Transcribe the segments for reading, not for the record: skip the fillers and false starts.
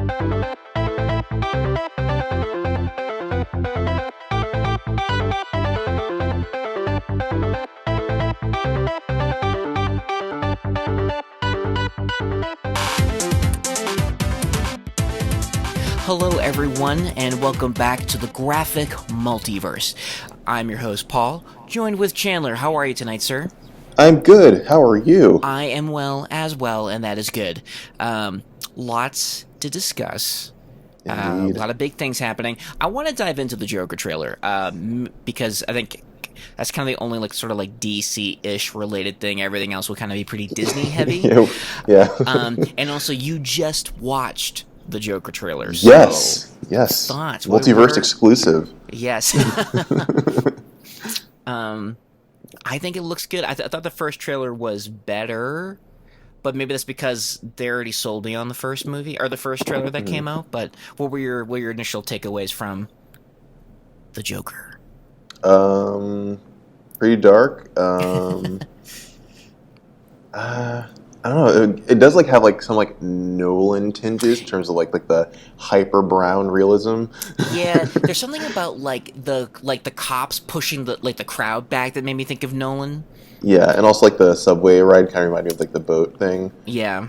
Hello everyone, and welcome back to the Graphic Multiverse. I'm your host, Paul, joined with Chandler. How are you tonight, sir? I'm good. How are you? I am well as well, and that is good. Lots to discuss. A lot of big things happening. I want to dive into the Joker trailer because I think that's kind of the only sort of DC-ish related thing. Everything else will kind of be pretty Disney heavy. Yeah. And also, you just watched the Joker trailer. So yes. Thoughts? Multiverse exclusive. Yes. I think it looks good. I thought the first trailer was better, but maybe that's because they already sold me on the first movie or the first trailer that came out. But what were your initial takeaways from the Joker? Pretty dark. I don't know. It does have some Nolan tinges in terms of the hyper brown realism. Yeah, there's something about the cops pushing the crowd back that made me think of Nolan. Yeah, and also the subway ride kind of reminded me of the boat thing. Yeah,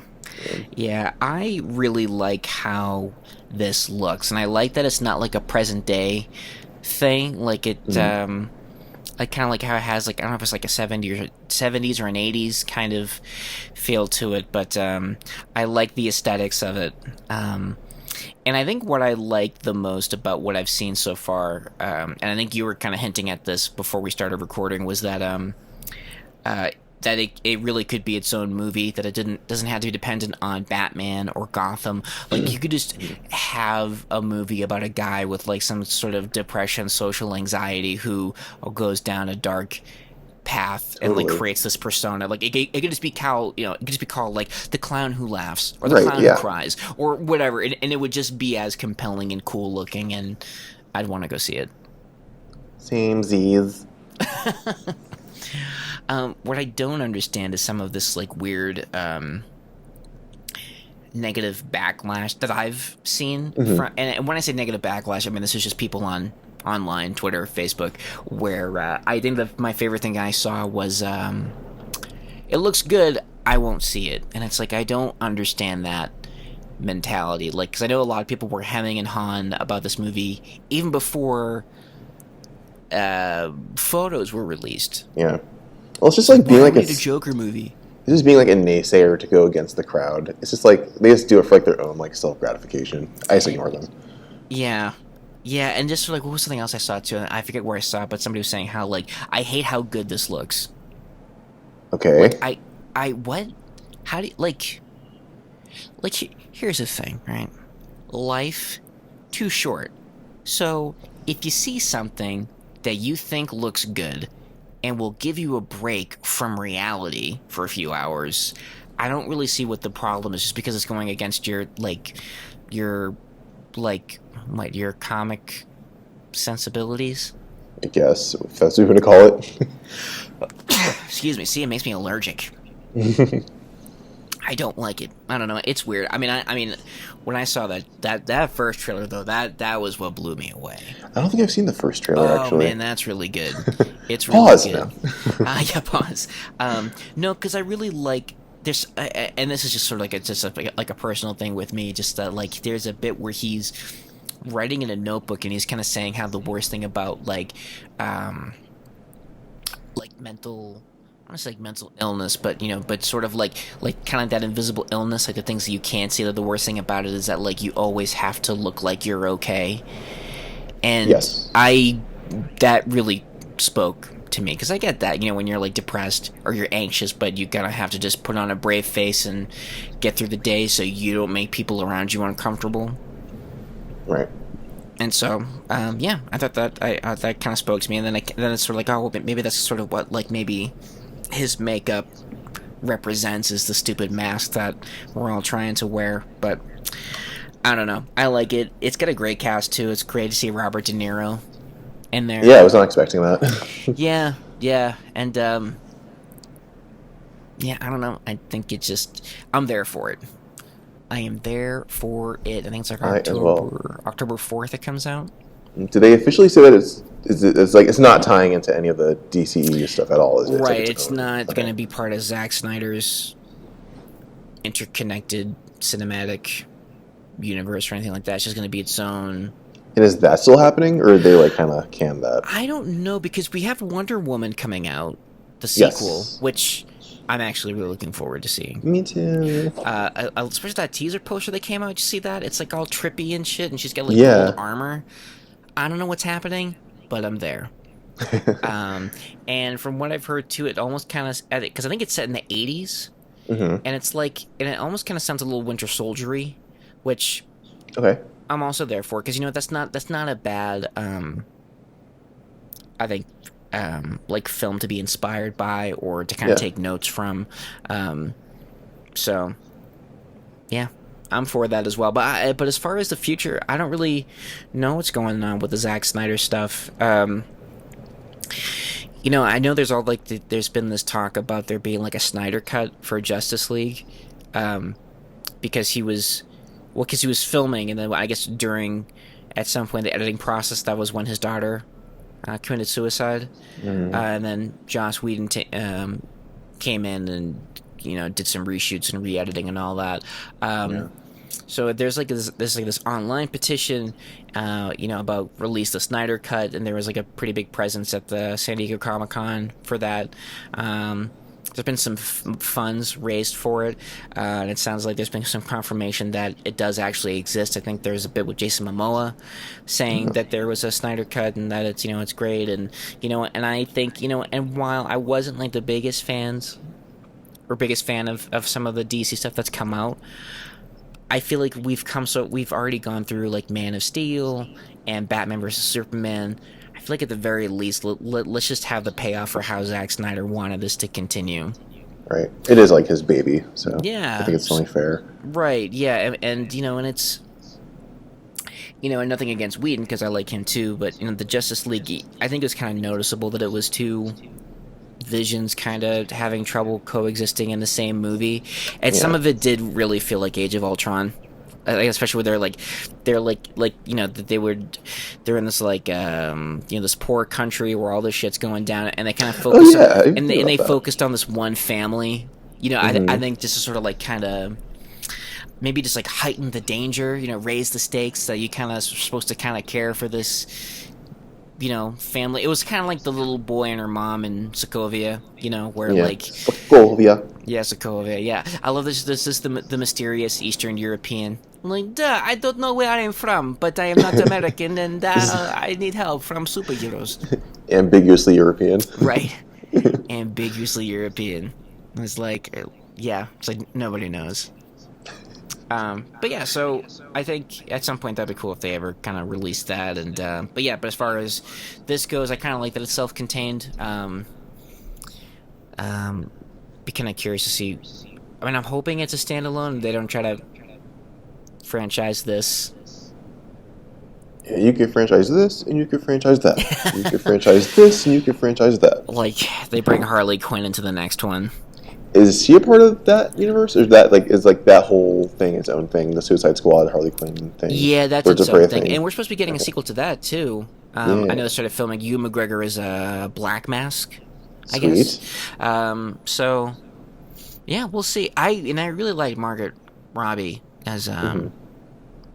I really like how this looks, and I like that it's not a present day thing. I kind of like how it has I don't know if it's a 70s or an 80s kind of feel to it, but I like the aesthetics of it. And I think what I like the most about what I've seen so far, and I think you were kind of hinting at this before we started recording, was that that it really could be its own movie, that it doesn't have to be dependent on Batman or Gotham. You could just have a movie about a guy with some sort of depression, social anxiety who goes down a dark path and creates this persona. It could just be called the clown who laughs or the clown who cries or whatever, and it would just be as compelling and cool looking, and I'd want to go see it. Same Z's. What I don't understand is some of this weird negative backlash that I've seen. And when I say negative backlash, I mean this is just people online, Twitter, Facebook, where I think that my favorite thing I saw was it looks good, I won't see it. And it's I don't understand that mentality. Because I know a lot of people were hemming and hawing about this movie even before photos were released. Yeah. Well, it's just being a Joker movie. It's just being a naysayer to go against the crowd. It's just they just do it for their own self gratification. I just ignore them. Yeah, and just what was something else I saw too? I forget where I saw it, but somebody was saying how I hate how good this looks. Okay. I what? How do you here's the thing, right? Life too short. So if you see something that you think looks good and will give you a break from reality for a few hours, I don't really see what the problem is, just because it's going against your comic sensibilities. I guess, if that's what you're going to call it. Excuse me. See, it makes me allergic. I don't like it. I don't know. It's weird. I mean, when I saw that first trailer though, that was what blew me away. I don't think I've seen the first trailer actually. Oh man, that's really good. It's really pause good. Now. Yeah, pause. No, because I really like this, and this is just sort of just a personal thing with me. Just there's a bit where he's writing in a notebook and he's kind of saying how the worst thing about mental. I don't want to say mental illness, but but sort of kind of that invisible illness, the things that you can't see. That the worst thing about it is that you always have to look like you're okay. And yes. That really spoke to me, because I get that when you're depressed or you're anxious, but you gotta have to just put on a brave face and get through the day so you don't make people around you uncomfortable. Right. And so, I thought that that kind of spoke to me, and then it's sort of oh, well, maybe that's sort of what maybe his makeup represents, is the stupid mask that we're all trying to wear. But I don't know. I like it. It's got a great cast too. It's great to see Robert De Niro in there. Yeah, I was not expecting that. yeah, and I don't know. I think I'm there for it. I am there for it. I think it's like I as well. October 4th it comes out. Do they officially say that it's like it's not tying into any of the DCEU stuff at all? Is it? It's like Right, its it's own. not going Okay. to be part of Zack Snyder's interconnected cinematic universe or anything like that. It's just going to be its own. And is that still happening, or did they like kind of can that? I don't know because we have Wonder Woman coming out, the sequel, Yes. which I'm actually really looking forward to seeing. Me too. Especially that teaser poster that came out. Did you see that? It's like all trippy and shit, and she's got like gold Yeah. armor. I don't know what's happening, but I'm there. Um, and from what I've heard too, it almost kind of because I think it's set in the 80s, hmm and it's like, and it almost kind of sounds a little Winter Soldiery, which Okay. I'm also there for because you know that's not a bad I think like film to be inspired by or to kind of Yeah. take notes from. Um, so yeah, I'm for that as well. But as far as the future, I don't really know what's going on with the Zack Snyder stuff. You know, I know there's all like there's been this talk about there being like a Snyder cut for Justice League, um, because he was, well, because he was filming, and then I guess during, at some point in the editing process, that was when his daughter committed suicide, hmm and then Joss Whedon came in and did some reshoots and re-editing and all that. Yeah. Um, so there's like this online petition, about release the Snyder Cut, and there was like a pretty big presence at the San Diego Comic-Con for that. There's been some funds raised for it, and it sounds like there's been some confirmation that it does actually exist. I think there's a bit with Jason Momoa saying that there was a Snyder Cut and that it's great, and and I think and while I wasn't like the biggest fan of some of the DC stuff that's come out, I feel like we've already gone through like Man of Steel and Batman versus Superman. I feel like at the very least, let's just have the payoff for how Zack Snyder wanted this to continue. Right. It is like his baby, so I Yeah, think it's only fair. right. Yeah, and it's and nothing against Whedon because I like him too, but the Justice League, I think it was kind of noticeable that it was two visions kind of having trouble coexisting in the same movie, and some Yeah. of it did really feel like Age of Ultron. Especially where that they're in this like this poor country where all this shit's going down, and they kind of Oh focus on, yeah, I didn't and think they about that. focused on this one family. I hmm think this is sort of like kind of maybe just like heighten the danger, raise the stakes that you kind of supposed to kind of care for this family. It was kind of like the little boy and her mom in Sokovia, where Yeah. like, Sokovia. yeah, Sokovia, yeah. I love this. This is the mysterious Eastern European. Like, duh, I don't know where I'm from, but I am not American, and I need help from superheroes. Ambiguously European. Right, ambiguously European. It's like, yeah, it's like nobody knows. But yeah, so I think at some point that'd be cool if they ever kind of release that. And but as far as this goes, I kind of like that it's self-contained. Be kind of curious to see. I mean, I'm hoping it's a standalone. They don't try to franchise this. Yeah, you could franchise this, and you could franchise that. You could franchise this, and you could franchise that. Like they bring Harley Quinn into the next one. Is she a part of that universe, or is that like that whole thing its own thing? The Suicide Squad, Harley Quinn thing. Yeah, that's Birds its of own Prey thing, thing. and we're supposed to be getting a Okay. sequel to that too. I Yeah. know they started filming. Ewan McGregor is a Black Mask, I Sweet. guess. So yeah, we'll see. I really like Margaret Robbie as hmm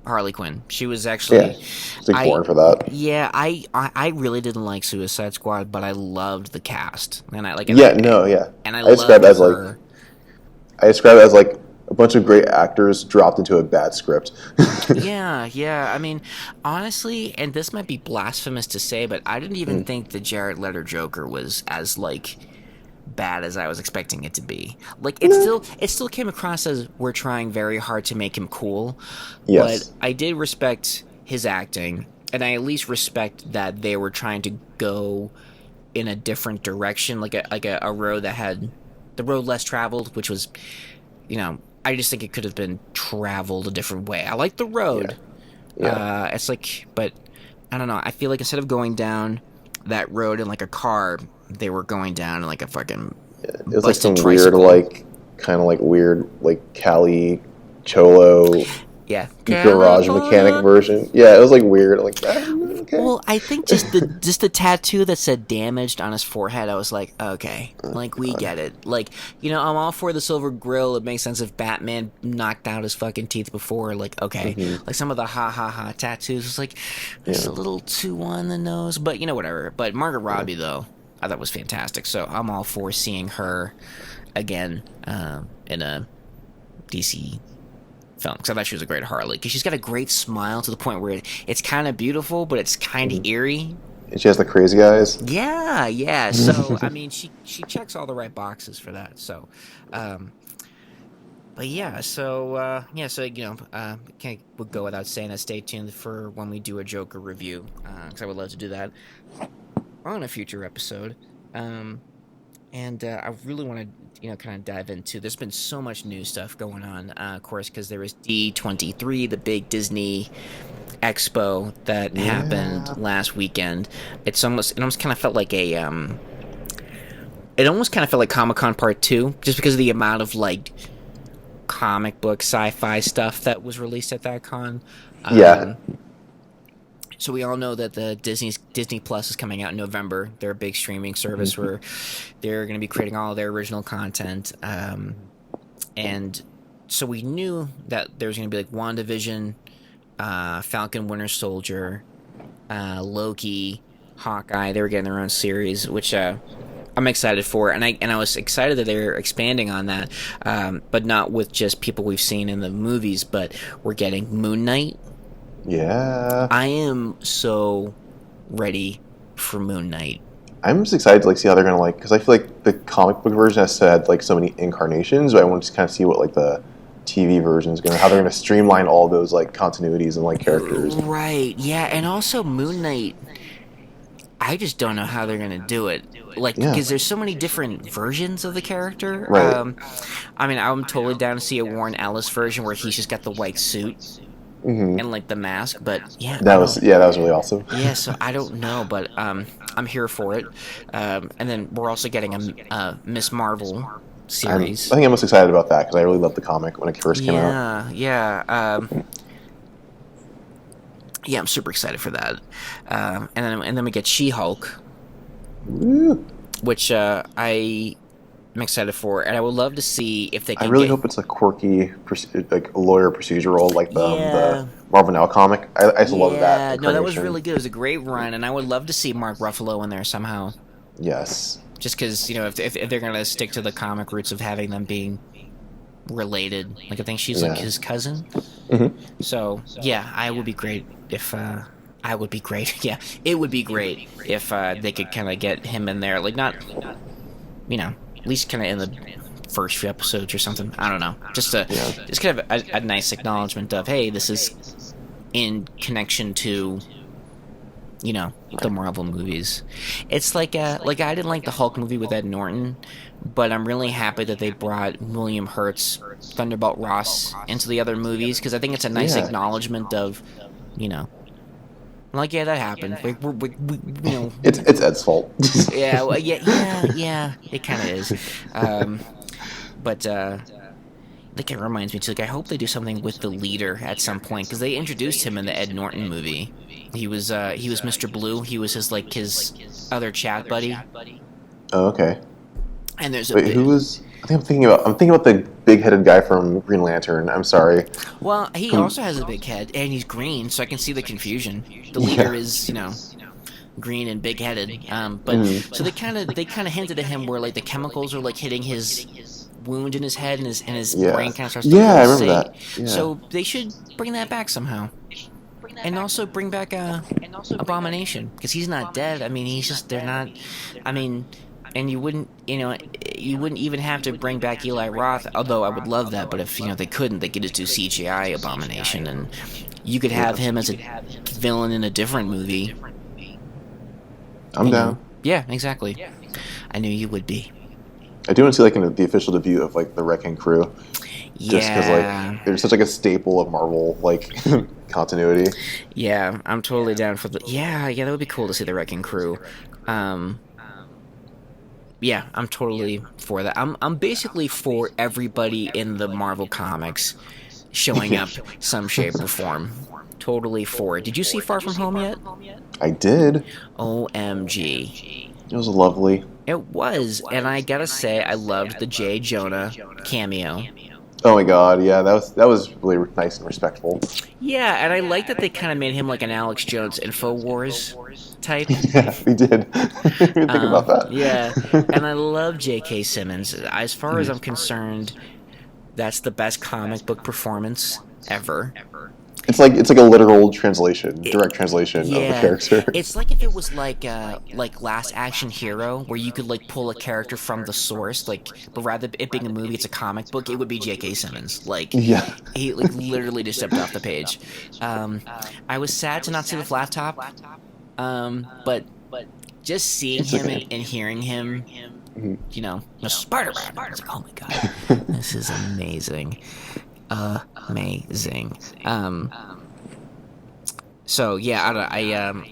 Harley Quinn. She was Yeah. actually, It's like I born for that. yeah, I really didn't like Suicide Squad, but I loved the cast, and I like, Yeah. No. Yeah. and I I describe loved it as like her. I describe it as like a bunch of great actors dropped into a bad script. Yeah. I mean, honestly, and this might be blasphemous to say, but I didn't even Mm. think the Jared Leto Joker was as like bad as I was expecting it to be. Like Nah. it still came across as we're trying very hard to make him cool, but Yes. I did respect his acting, and I at least respect that they were trying to go in a different direction, like a road that had the road less traveled, which was, I just think it could have been traveled a different way. I like the road. Yeah. It's like, but I don't know. I feel like instead of going down that road in like a car, they were going down in like a fucking It was like some busted weird, tricycle. like kind of like weird, like Cali cholo Yeah. garage mechanic California. version. Yeah, it was like weird. I'm like, okay. Well, I think just the tattoo that said damaged on his forehead, I was like, okay, like we get it. Like, I'm all for the silver grill. It makes sense if Batman knocked out his fucking teeth before. Like, okay, like some of the ha ha ha tattoos was like just a Yeah, little too on the nose, but whatever. But Margot Robbie though, I thought was fantastic. So I'm all for seeing her again in a DC film because I thought she was a great Harley because she's got a great smile to the point where it's kind of beautiful, but it's kind of eerie. and she has the crazy eyes. Yeah, yeah. So I mean, she checks all the right boxes for that. So, um, but yeah, so can't would go without saying that. Stay tuned for when we do a Joker review because I would love to do that on a future episode. Um, and I really want to kind of dive into. There's been so much new stuff going on, of course, because there was D23, the big Disney expo that happened Yeah. last weekend. It almost kind of felt like it almost kind of felt like Comic-Con Part 2 just because of the amount of like comic book sci-fi stuff that was released at that con. Yeah. So we all know that the Disney Plus is coming out in November. They're a big streaming service where they're going to be creating all of their original content. And so we knew that there was going to be like WandaVision, Falcon Winter Soldier, Loki, Hawkeye. They were getting their own series, which I'm excited for, and I was excited that they're expanding on that, but not with just people we've seen in the movies, but we're getting Moon Knight. Yeah. I am so ready for Moon Knight. I'm just excited to like see how they're gonna like because I feel like the comic book version has had like so many incarnations, but I want to kind of see what like the TV version is gonna how they're gonna streamline all those like continuities and like characters. Right, yeah, and also Moon Knight, I just don't know how they're gonna do it. Like, Yeah. because there's so many different versions of the character. Right. I mean, I'm totally down to see a Warren Ellis version where he's just got the white suit hmm and like the mask, but yeah, That was that was really awesome. yeah, so I don't know, but I'm here for it. And then we're also getting a Miss Marvel I series. think I'm most excited about that because I really loved the comic when it first came out. Yeah, yeah. Yeah, I'm super excited for that. And then we get She-Hulk, Woo. which I'm excited for, and I would love to see if they I can really get. hope it's a quirky, like lawyer procedural, like Yeah, the Marvel Now comic. I just love that yeah. No, that was really incarnation. good. It was a great run, and I would love to see Mark Ruffalo in there somehow. Yes. Just because if they're gonna stick to the comic roots of having them being related, like I think she's like Yeah. his cousin. hmm So yeah, I would be great if I would be great. Yeah, it would be great if they could kind of get him in there, like not, at least kind of in the first few episodes or something. I don't know, Yeah. just kind of a nice acknowledgement of hey, this is in connection to the Marvel movies. It's like I didn't like the Hulk movie with Ed Norton, but I'm really happy that they brought William Hurt's Thunderbolt Ross into the other movies because I think it's a nice Yeah. acknowledgement of, you know, like yeah, that happened. Like It's Ed's fault. yeah, well, yeah, it kind of is. But like it reminds me too. Like I hope they do something with the leader at some point because they introduced him in the Ed Norton movie. He was Mr. Blue. He was his other chat buddy. Oh, okay. And there's a Wait, who was? I think I'm thinking about the big-headed guy from Green Lantern. I'm sorry. well, he From- also has a big head and he's green, so I can see the confusion. The Yeah. leader is green and big headed. But Mhm. so they kind of hinted at him where like the chemicals are like hitting his wound in his head and his Yeah. brain kind of starts to Yeah, I remember pulsate. that. Yeah. So they should bring that back somehow. And also bring back Abomination because he's not dead. I mean, he's just they're not. I mean, and you wouldn't even have to bring back Eli Roth. Although I would love that, but if they couldn't, they could just do CGI Abomination, and you could have him as a villain in a different movie. I'm down. Yeah, exactly. I knew you would be. I do want to see like the official debut of like the Wrecking Crew, just because Yeah. like they're such like a staple of Marvel like continuity. Yeah, I'm totally down for the. Yeah, that would be cool to see the Wrecking Crew. Yeah, I'm totally for that. I'm basically for everybody in the Marvel comics showing up some shape or form. Totally for it. Did you see Far From Home yet? I did. OMG. It was lovely. It was, and I gotta say, I loved the J. Jonah cameo. Oh my god, yeah, that was really nice and respectful. Yeah, and I like that they kind of made him like an Alex Jones InfoWars type. Yeah, we did. I didn't think about Yeah, that. and I love J.K. Simmons. As far as I'm concerned, that's the best comic book performance ever. It's like a literal translation, direct translation of the character. It's like if it was like Last Action Hero, where you could like pull a character from the source, like, but rather it being a movie, it's a comic book. It would be J.K. Simmons. Like, Yeah. he like literally just stepped off the page. I was sad to not see the flat top, but just seeing him and hearing him, you know, Spider-Man. I was like, oh my god, this is amazing. Amazing. So yeah,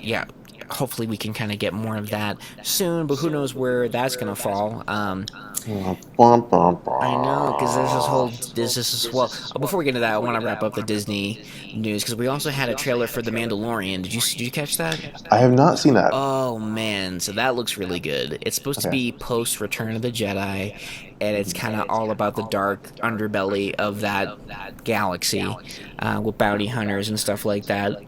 yeah. Hopefully we can kind of get more of that soon, but who knows where that's gonna fall. I know, because this is well. Before we get into that, I want to wrap up the Disney news because we also had a trailer for The Mandalorian. Did you catch that? I have not seen that. Oh man, so that looks really good. It's supposed to be post Return of the Jedi, and it's kind of all about the dark underbelly of that galaxy, with bounty hunters and stuff like that.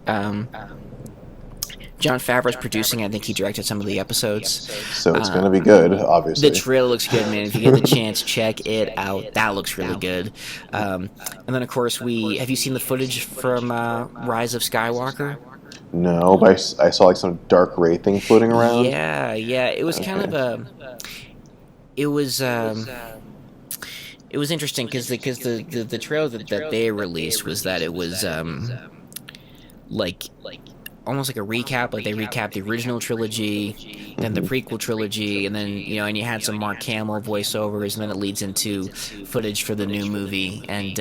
John Favreau's producing. I think he directed some of the episodes. So it's going to be good, obviously. The trailer looks good, man. If you get the chance, check it out. That looks really good. And then, of course, have you seen the footage from Rise of Skywalker? No, but I saw like some dark ray thing floating around. Yeah. It was kind of it was interesting because the trailer that they released was that it was like almost like a recap, like they recapped the original trilogy, then the prequel trilogy, and then and you had some Mark Hamill voiceovers, and then it leads into footage for the new movie, and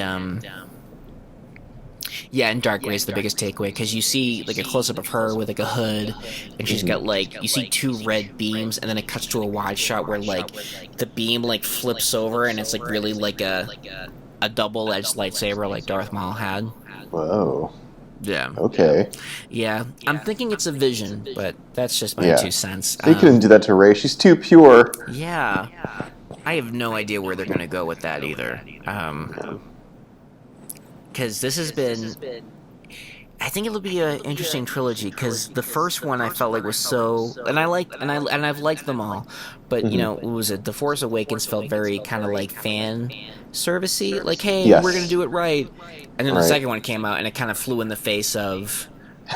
and Dark Ray's the biggest takeaway because you see like a close up of her with like a hood, and she's got like you see two red beams, and then it cuts to a wide shot where like the beam like flips over, and it's like really like a double-edged lightsaber like Darth Maul had. Whoa. Yeah. Okay. Yeah, I'm thinking it's a vision, but that's just my 2 cents. They couldn't do that to Rey. She's too pure. Yeah. I have no idea where they're going to go with that either. Because this has been... I think it'll be an interesting trilogy because the first one I felt like was so, and I've liked them all, but what was it? The Force Awakens felt very kind of like fan servicey, like hey, we're gonna do it right, and then the second one came out and it kind of flew in the face of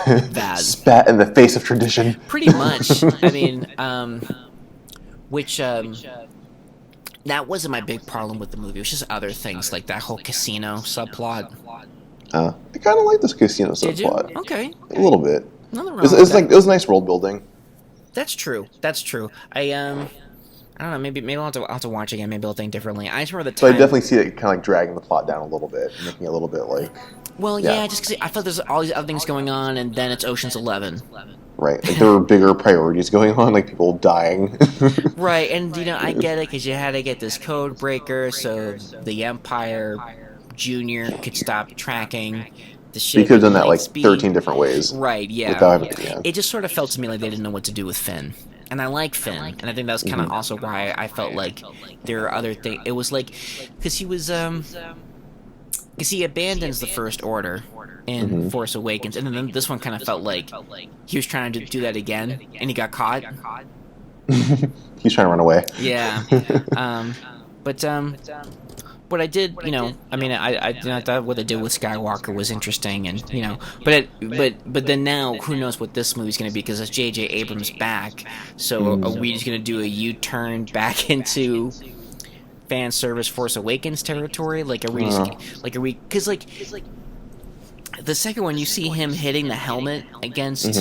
that, spat in the face of tradition, pretty much. I mean, which that wasn't my big problem with the movie. It was just other things like that whole casino subplot. I kind of like this casino subplot. Did you? Okay. A little bit. Nothing wrong It was nice world building. That's true. I don't know. Maybe I'll have to watch again. Maybe I'll think differently. I just remember the time. So I definitely see it kind of like dragging the plot down a little bit, making it a little bit like. Well, yeah, just because I thought there's all these other things going on, and then it's Ocean's 11. Right. Like there were bigger priorities going on, like people dying. Right, and I get it because you had to get this code breaker so the Empire Junior could stop tracking the ship. You could have done that like 13 different ways. Right, yeah. It just sort of felt to me like they didn't know what to do with Finn. And I like Finn, and I think that was kind of also why I felt like there are other things. It was like, because he was, because he abandons the First Order in Force Awakens, and then this one kind of felt like he was trying to do that again, and he got caught. He's trying to run away. Yeah. But what I did, I thought what they did with Skywalker was interesting, and but then now who knows what this movie's going to be because it's J.J. Abrams back. So are we just going to do a U-turn back into fan service Force Awakens territory? Like, are we because the second one, you see him hitting the helmet against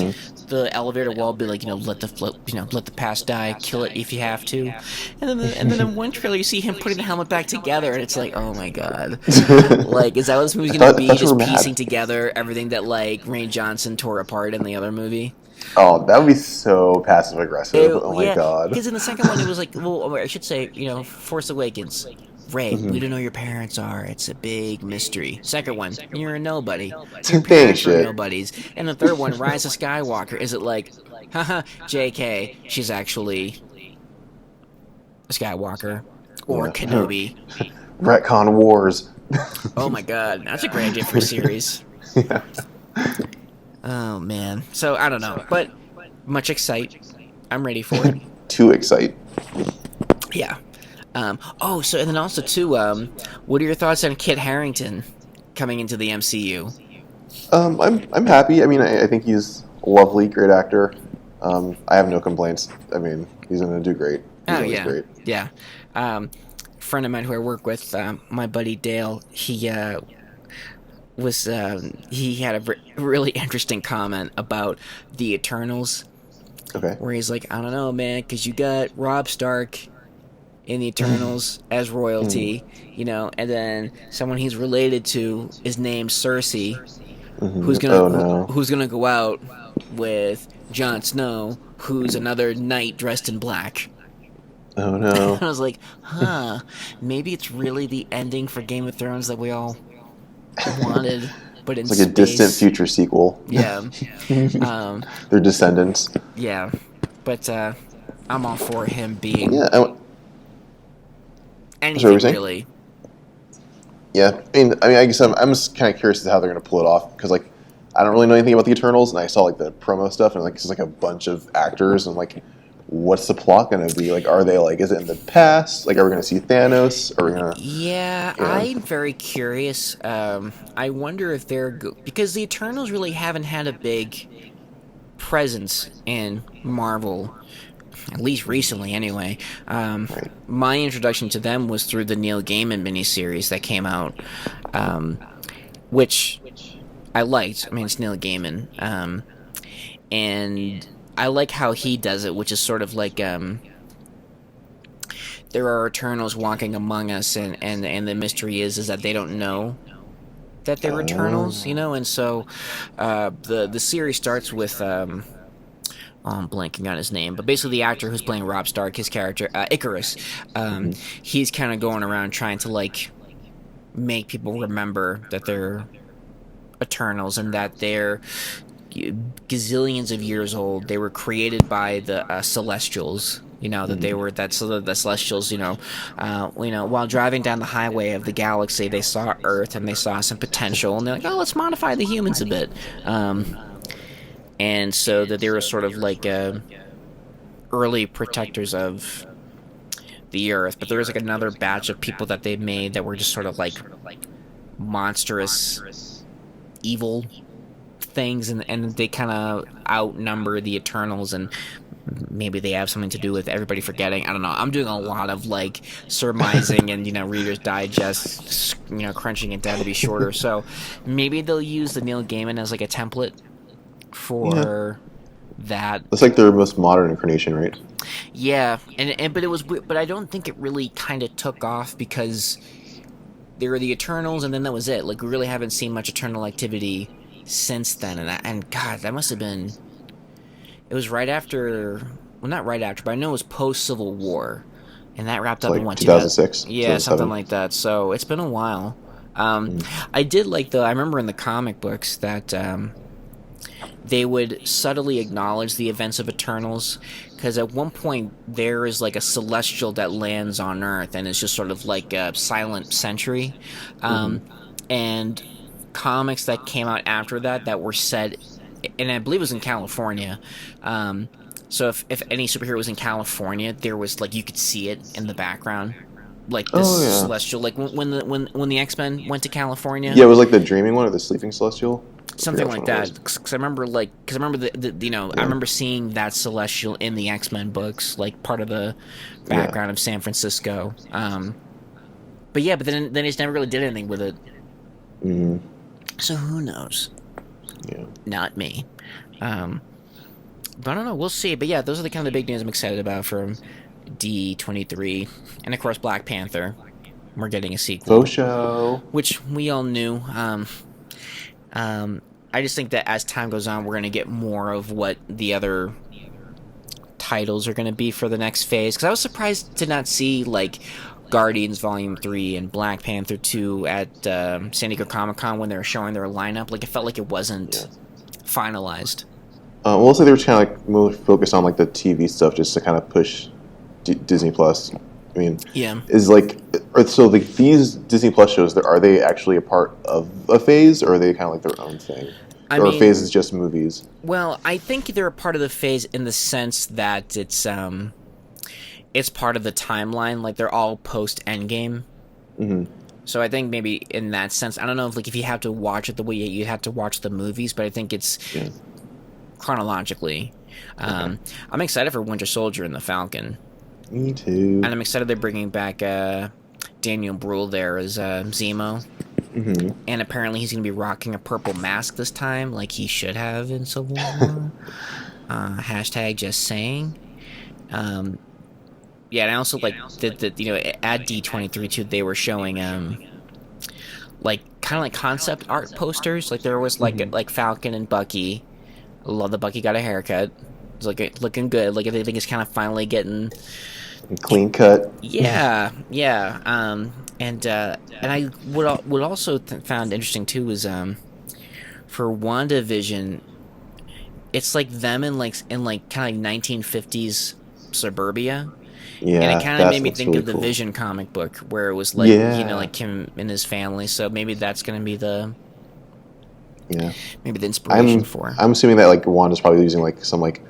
the elevator wall, be like, let the past die, kill it if you have to. And then in one trailer, you see him putting the helmet back together, and it's like, oh my god, like, is that what this movie's gonna be? Just piecing together everything that like Rian Johnson tore apart in the other movie. Oh, that would be so passive aggressive. Oh my god. Because in the second one, it was like, well, I should say, Force Awakens. Ray, we Mm-hmm. don't know who your parents are. It's a big mystery. Second one, you're a nobody. Your They ain't parents were shit. nobodies. And the third one, Rise of Skywalker. Is it like, haha, JK, she's actually a Skywalker or Yeah. Kenobi? Retcon wars. Oh my god, that's a great idea for a series. Yeah. Oh man. So I don't know, but much excite. I'm ready for it. Too excite. Yeah. So and then also too, what are your thoughts on Kit Harington coming into the MCU? I'm happy. I mean, I think he's a lovely, great actor. I have no complaints. I mean, he's gonna do great. He's Oh always yeah, great. yeah. Friend of mine who I work with, my buddy Dale, he had a really interesting comment about the Eternals, Okay. where he's like, I don't know, man, because you got Rob Stark in the Eternals as royalty, and then someone he's related to is named Cersei, Mm-hmm. Oh no. who's gonna go out with Jon Snow, who's another knight dressed in black. Oh I no. was like, maybe it's really the ending for Game of Thrones that we all wanted, but in It's like a distant space. future sequel. Yeah, um, They're descendants. yeah, but I'm all for him being Yeah. That's what we're anything saying. really. Yeah. I guess I'm just kind of curious as to how they're gonna pull it off because like I don't really know anything about the Eternals, and I saw like the promo stuff, and like it's like a bunch of actors, and like, what's the plot gonna be? Like, are they like, is it in the past? Like, are we gonna see Thanos? Are we gonna? Yeah, Yeah. I'm very curious. I wonder if because the Eternals really haven't had a big presence in Marvel, at least recently anyway. Right. My introduction to them was through the Neil Gaiman miniseries that came out, which I liked. I mean, it's Neil Gaiman, and I like how he does it, which is sort of like there are Eternals walking among us, and the mystery is that they don't know that they're Eternals, and so the series starts with I'm blanking on his name, but basically the actor who's playing Rob Stark, his character Icarus, he's kind of going around trying to like make people remember that they're Eternals and that they're gazillions of years old. They were created by the Celestials. That they were that so the Celestials. While driving down the highway of the galaxy, they saw Earth and they saw some potential, and they're like, "Oh, let's modify the humans a bit." And so that they were sort of like early protectors of the Earth. But there was like another batch of people that they made that were just sort of like monstrous, evil things, and they kind of outnumber the Eternals, and maybe they have something to do with everybody forgetting. I don't know. I'm doing a lot of like surmising and Reader's Digest, crunching it down to be shorter. So maybe they'll use the Neil Gaiman as like a template for that. That's like their most modern incarnation, right? Yeah, but I don't think it really kind of took off because there were the Eternals, and then that was it. Like we really haven't seen much Eternal activity since then, and God, that must have been. It was right after, well, not right after, but I know it was post Civil War, and that wrapped up Like in what 2006, Yeah, 2007? something like that. So it's been a while. I did like I remember in the comic books that they would subtly acknowledge the events of Eternals, because at one point there is like a celestial that lands on Earth, and it's just sort of like a silent sentry, and comics that came out after that were set, and I believe it was in California. So if any superhero was in California, there was like you could see it in the background, like this celestial. Like when the X-Men went to California. Yeah, it was like the dreaming one or the sleeping celestial. Something like that, because I remember I remember seeing that celestial in the X-Men books, like part of the background of San Francisco. But then they just never really did anything with it. So who knows? Yeah. Not me. But I don't know. We'll see. But yeah, those are the kind of the big news I'm excited about from D23, and of course Black Panther. We're getting a sequel, Faux show. which we all knew. I just think that as time goes on, we're going to get more of what the other titles are going to be for the next phase. Because I was surprised to not see like Guardians Volume 3 and Black Panther 2 at San Diego Comic-Con when they were showing their lineup. Like, it felt like it wasn't finalized. Well, also they were kind of like more focused on like the TV stuff just to kind of push Disney Plus. I mean, Yeah. is like, so like these Disney Plus shows, are they actually a part of a phase, or are they kind of like their own thing? Or a phase is just movies? Well, I think they're a part of the phase in the sense that it's part of the timeline. Like, they're all post Endgame. Mm-hmm. So I think maybe in that sense, I don't know if you have to watch it the way you have to watch the movies, but I think it's chronologically. I'm excited for Winter Soldier and the Falcon. Me too. And I'm excited they're bringing back Daniel Bruhl there as Zemo. Mm-hmm. And apparently he's going to be rocking a purple mask this time, like he should have in Civil War. Hashtag just saying. Yeah, and I also like that at D23 too, they were showing like kind of like concept art posters. Like there was like Falcon and Bucky. I love that Bucky got a haircut. It's like looking good. Like everything is kind of finally getting clean cut. Yeah. And I would also found interesting too was for WandaVision, it's like them in kind of like 1950s suburbia. Yeah, and it kind of made me think really of the cool. Vision comic book where it was like like him and his family. So maybe that's gonna be the inspiration for. I'm assuming that like Wanda's probably using like some like.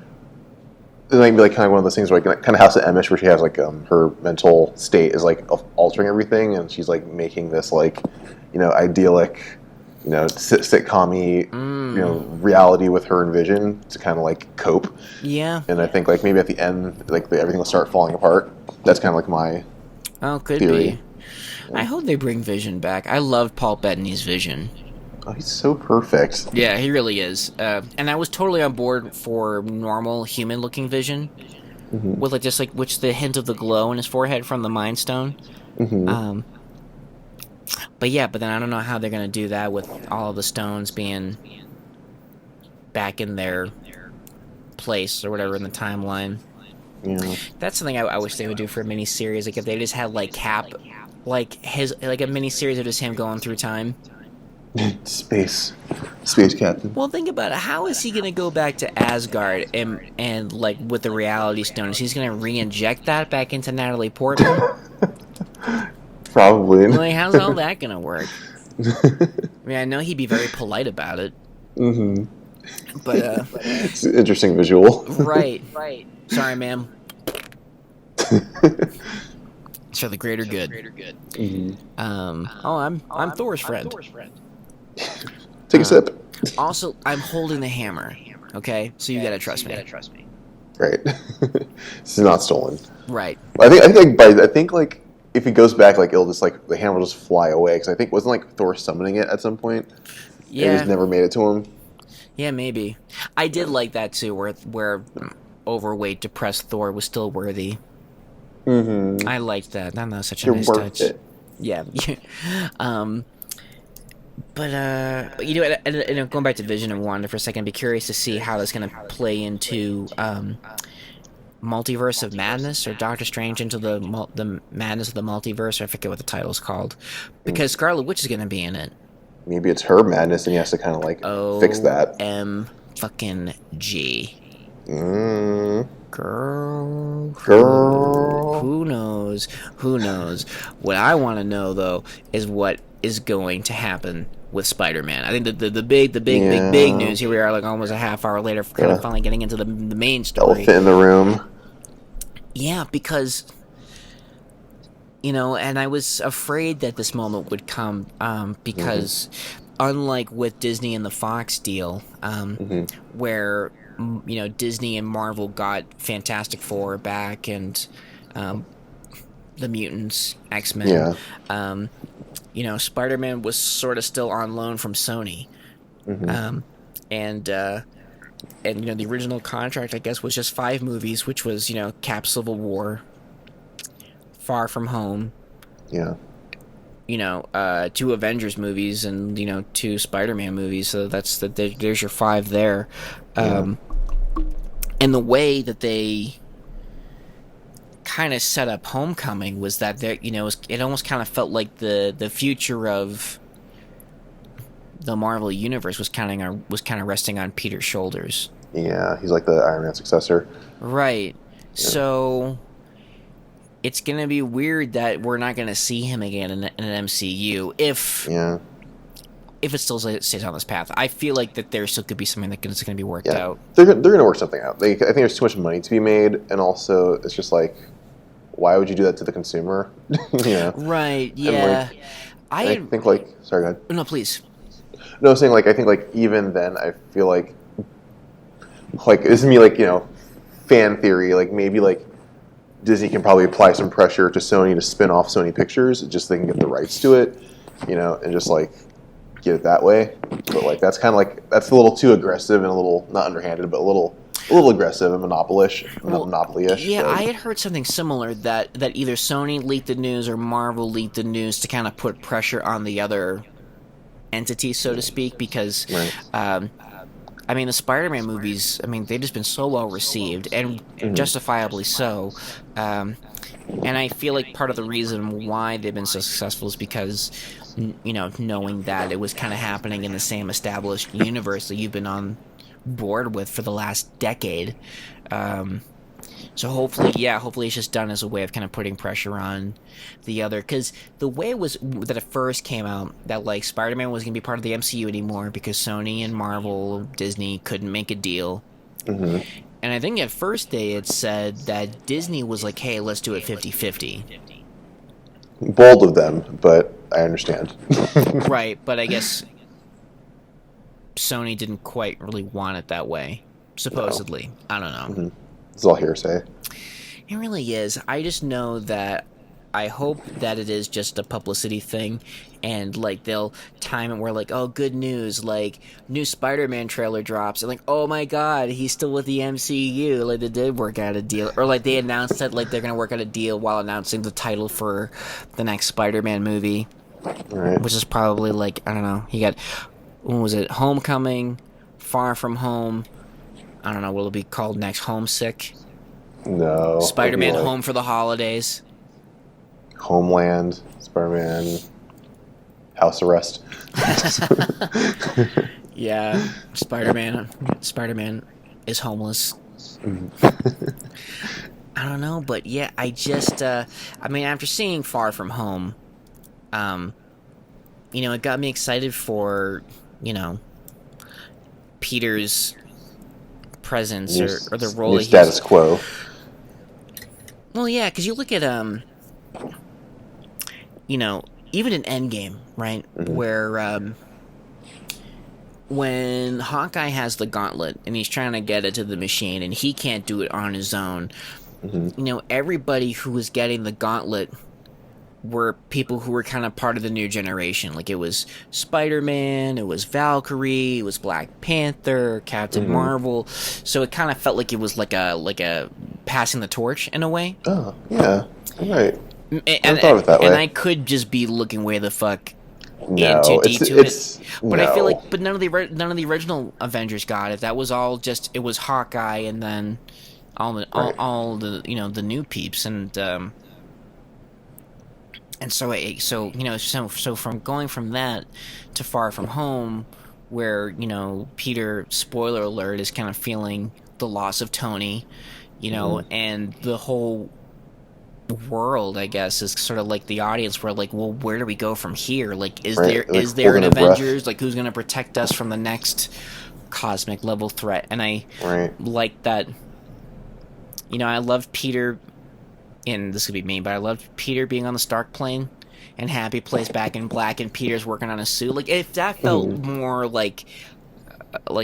It might be like kind of one of those things where like kind of House of Emish, where she has like her mental state is like altering everything, and she's like making this like idyllic, sitcom-y, reality with her and Vision to kind of like cope. Yeah. And I think like maybe at the end like everything will start falling apart. That's kind of like my could theory. be. I hope they bring Vision back. I loved Paul Bettany's Vision. Oh, he's so perfect. Yeah, he really is. And I was totally on board for normal human-looking Vision, with like just like the hint of the glow in his forehead from the Mind Stone. Mm-hmm. But then I don't know how they're gonna do that with all of the stones being back in their place or whatever in the timeline. Yeah. That's something I wish they would do for a miniseries. Like if they just had like Cap, like a miniseries of just him going through time. Space captain. Well, think about it. How is he going to go back to Asgard and like with the Reality Stone? Is he going to re-inject that back into Natalie Portman? Probably. Like, how's all that going to work? I mean, I know he'd be very polite about it. Mm-hmm. But it's an interesting visual. Right. Sorry, ma'am. It's for the greater good. Mm-hmm. I'm Thor's friend. Take a sip. Also, I'm holding the hammer. Okay, so you gotta trust me. Right. This is not stolen. Right. I think like if he goes back, like it'll just like the hammer will just fly away. Because I think wasn't like Thor summoning it at some point. Yeah. It just never made it to him. Yeah, maybe. I did like that too, where overweight, depressed Thor was still worthy. Mm-hmm. I liked that. That was such a You're nice worth touch. it. Yeah. But and going back to Vision and Wanda for a second, I'd be curious to see how that's going to play into Multiverse of Madness or Doctor Strange into the Madness of the Multiverse. Or I forget what the title's called, because Scarlet Witch is going to be in it. Maybe it's her madness, and he has to kind of like fix that. G. Girl. Who knows? What I want to know though is what is going to happen with Spider-Man. I think the big news. Here we are, like almost a half hour later, kind of finally getting into the main story. Elephant in the room. Yeah, because and I was afraid that this moment would come because unlike with Disney and the Fox deal, where Disney and Marvel got Fantastic Four back and the Mutants, X-Men. Yeah. Spider-Man was sort of still on loan from Sony. And the original contract, I guess, was just 5 movies, which was, Cap Civil War, Far From Home. Yeah. 2 Avengers movies and, 2 Spider-Man movies. So there's your 5 there. And the way that they kind of set up Homecoming was that there, it almost kind of felt like the future of the Marvel universe was kind of resting on Peter's shoulders. Yeah, he's like the Iron Man successor. Right. Yeah. So it's gonna be weird that we're not gonna see him again in an MCU if it still stays on this path. I feel like that there still could be something that's gonna be worked out. They're gonna work something out. I think there's too much money to be made, and also it's just like, why would you do that to the consumer? Right. Yeah. I think like, sorry, go ahead. No, please. No, I was saying like, I think like even then, I feel like this is me like fan theory. Like maybe like Disney can probably apply some pressure to Sony to spin off Sony Pictures, just so they can get the rights to it, and just like get it that way. But like that's kind of like that's a little too aggressive and a little not underhanded, but a little aggressive and monopolish. Yeah, I had heard something similar that either Sony leaked the news or Marvel leaked the news to kind of put pressure on the other entity, so to speak, because I mean, the Spider-Man movies, I mean, they've just been so well received, and justifiably so. And I feel like part of the reason why they've been so successful is because, knowing that it was kind of happening in the same established universe that you've been on board with for the last decade. So hopefully it's just done as a way of kind of putting pressure on the other, because the way it was that it first came out that like Spider-Man was going to be part of the MCU anymore because Sony and Marvel, Disney couldn't make a deal. And I think at first they had said that Disney was like, hey, let's do it 50-50. Bold of them, but I understand. Right, but I guess Sony didn't quite really want it that way, supposedly. No. I don't know. It's all hearsay. It really is. I just know that I hope that it is just a publicity thing, and like they'll time it where like, oh, good news, like new Spider-Man trailer drops, and like, oh my god, he's still with the MCU. Like they did work out a deal, or like they announced that like they're gonna work out a deal while announcing the title for the next Spider-Man movie, which is probably like, I don't know. You got, what was it? Homecoming, Far From Home. I don't know, will it be called next? Homesick? No. Spider-Man Home for the Holidays. Homeland. Spider-Man House Arrest. Yeah. Spider-Man is homeless. I don't know, but yeah, I just, I mean, after seeing Far From Home, it got me excited for, Peter's presence or the role new status quo. Well, yeah, because you look at even in Endgame, right, where when Hawkeye has the gauntlet and he's trying to get it to the machine and he can't do it on his own, everybody who was getting the gauntlet were people who were kind of part of the new generation. Like, it was Spider-Man, it was Valkyrie, it was Black Panther, Captain Marvel. So it kind of felt like it was like a passing the torch in a way. Oh, yeah. Right. And thought of it that way. And I could just be looking way the fuck into it. But I feel like, but none of the original Avengers got it. That was all just, it was Hawkeye and then all the the new peeps, and so from going from that to Far From Home, where Peter, spoiler alert, is kind of feeling the loss of Tony, and the whole world, I guess, is sort of like the audience. We're like, well, where do we go from here? Like, is there an Avengers? Like, who's going to protect us from the next cosmic level threat? And I like that. I love Peter. And this could be mean, but I loved Peter being on the Stark plane, and Happy plays Back in Black, and Peter's working on a suit. Like, if that felt more like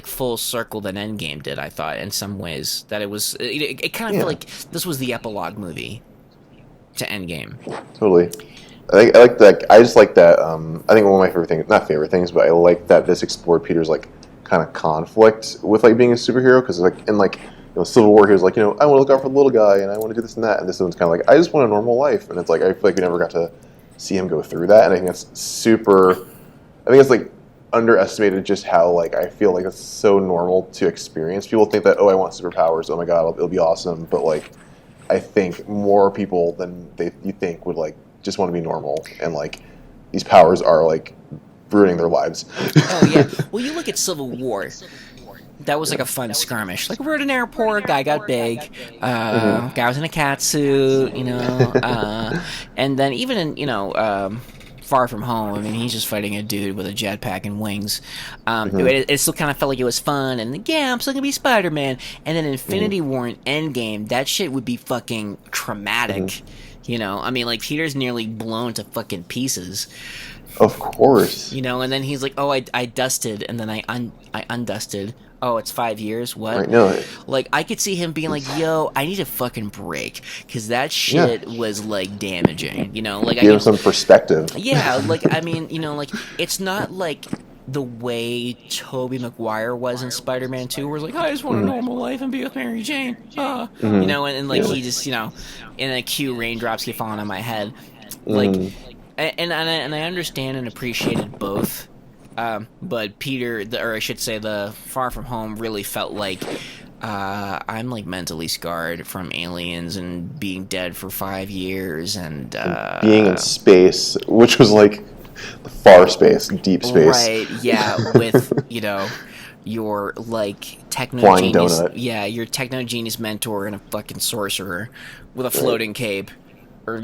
full circle than Endgame did, I thought in some ways that it was. It kind of felt like this was the epilogue movie to Endgame. Totally. I like that. I just like that. I think one of my favorite things, not favorite things, but I like that this explored Peter's like kind of conflict with like being a superhero, because like in like. Civil War, he was like, I want to look out for the little guy, and I want to do this and that. And this one's kind of like, I just want a normal life. And it's like, I feel like we never got to see him go through that. And I think that's super. I think it's like underestimated just how like I feel like it's so normal to experience. People think that, oh, I want superpowers. Oh my god, it'll be awesome. But like, I think more people than you think would like just want to be normal, and like these powers are like ruining their lives. Oh yeah. Well, you look at Civil War. That was like a fun skirmish. Like we're at an airport, guy got big, Hmm. guy was in a cat suit, and then even in Far From Home, I mean, he's just fighting a dude with a jetpack and wings. Hmm. It still kind of felt like it was fun, and yeah, I'm still gonna be Spider-Man. And then Hmm. Infinity War and Endgame, that shit would be fucking Hmm. traumatic. I mean, like Peter's nearly blown to fucking pieces. Of course. And then he's like, "Oh, I dusted, and then I undusted. Oh, it's 5 years. What?" Right. No. Like, I could see him being like, "Yo, I need a fucking break," because that Yeah. shit was like damaging. Like I Give them could, some perspective. yeah. Like I mean, like it's not like the way Tobey Maguire was in Spider-Man 2, where it's like, "I just want a Hmm. normal life and be with Mary Jane," Hmm. and like Yeah. he just, in a cue raindrops keep falling on my head, like Hmm. and I understand and appreciated both. But Peter, or I should say, the Far From Home really felt like I'm like mentally scarred from aliens and being dead for 5 years and Being in space, which was like far space, deep space. right, yeah, with your like techno Flying genius, donut. yeah, your techno genius mentor and a fucking sorcerer with a Right. floating cape, or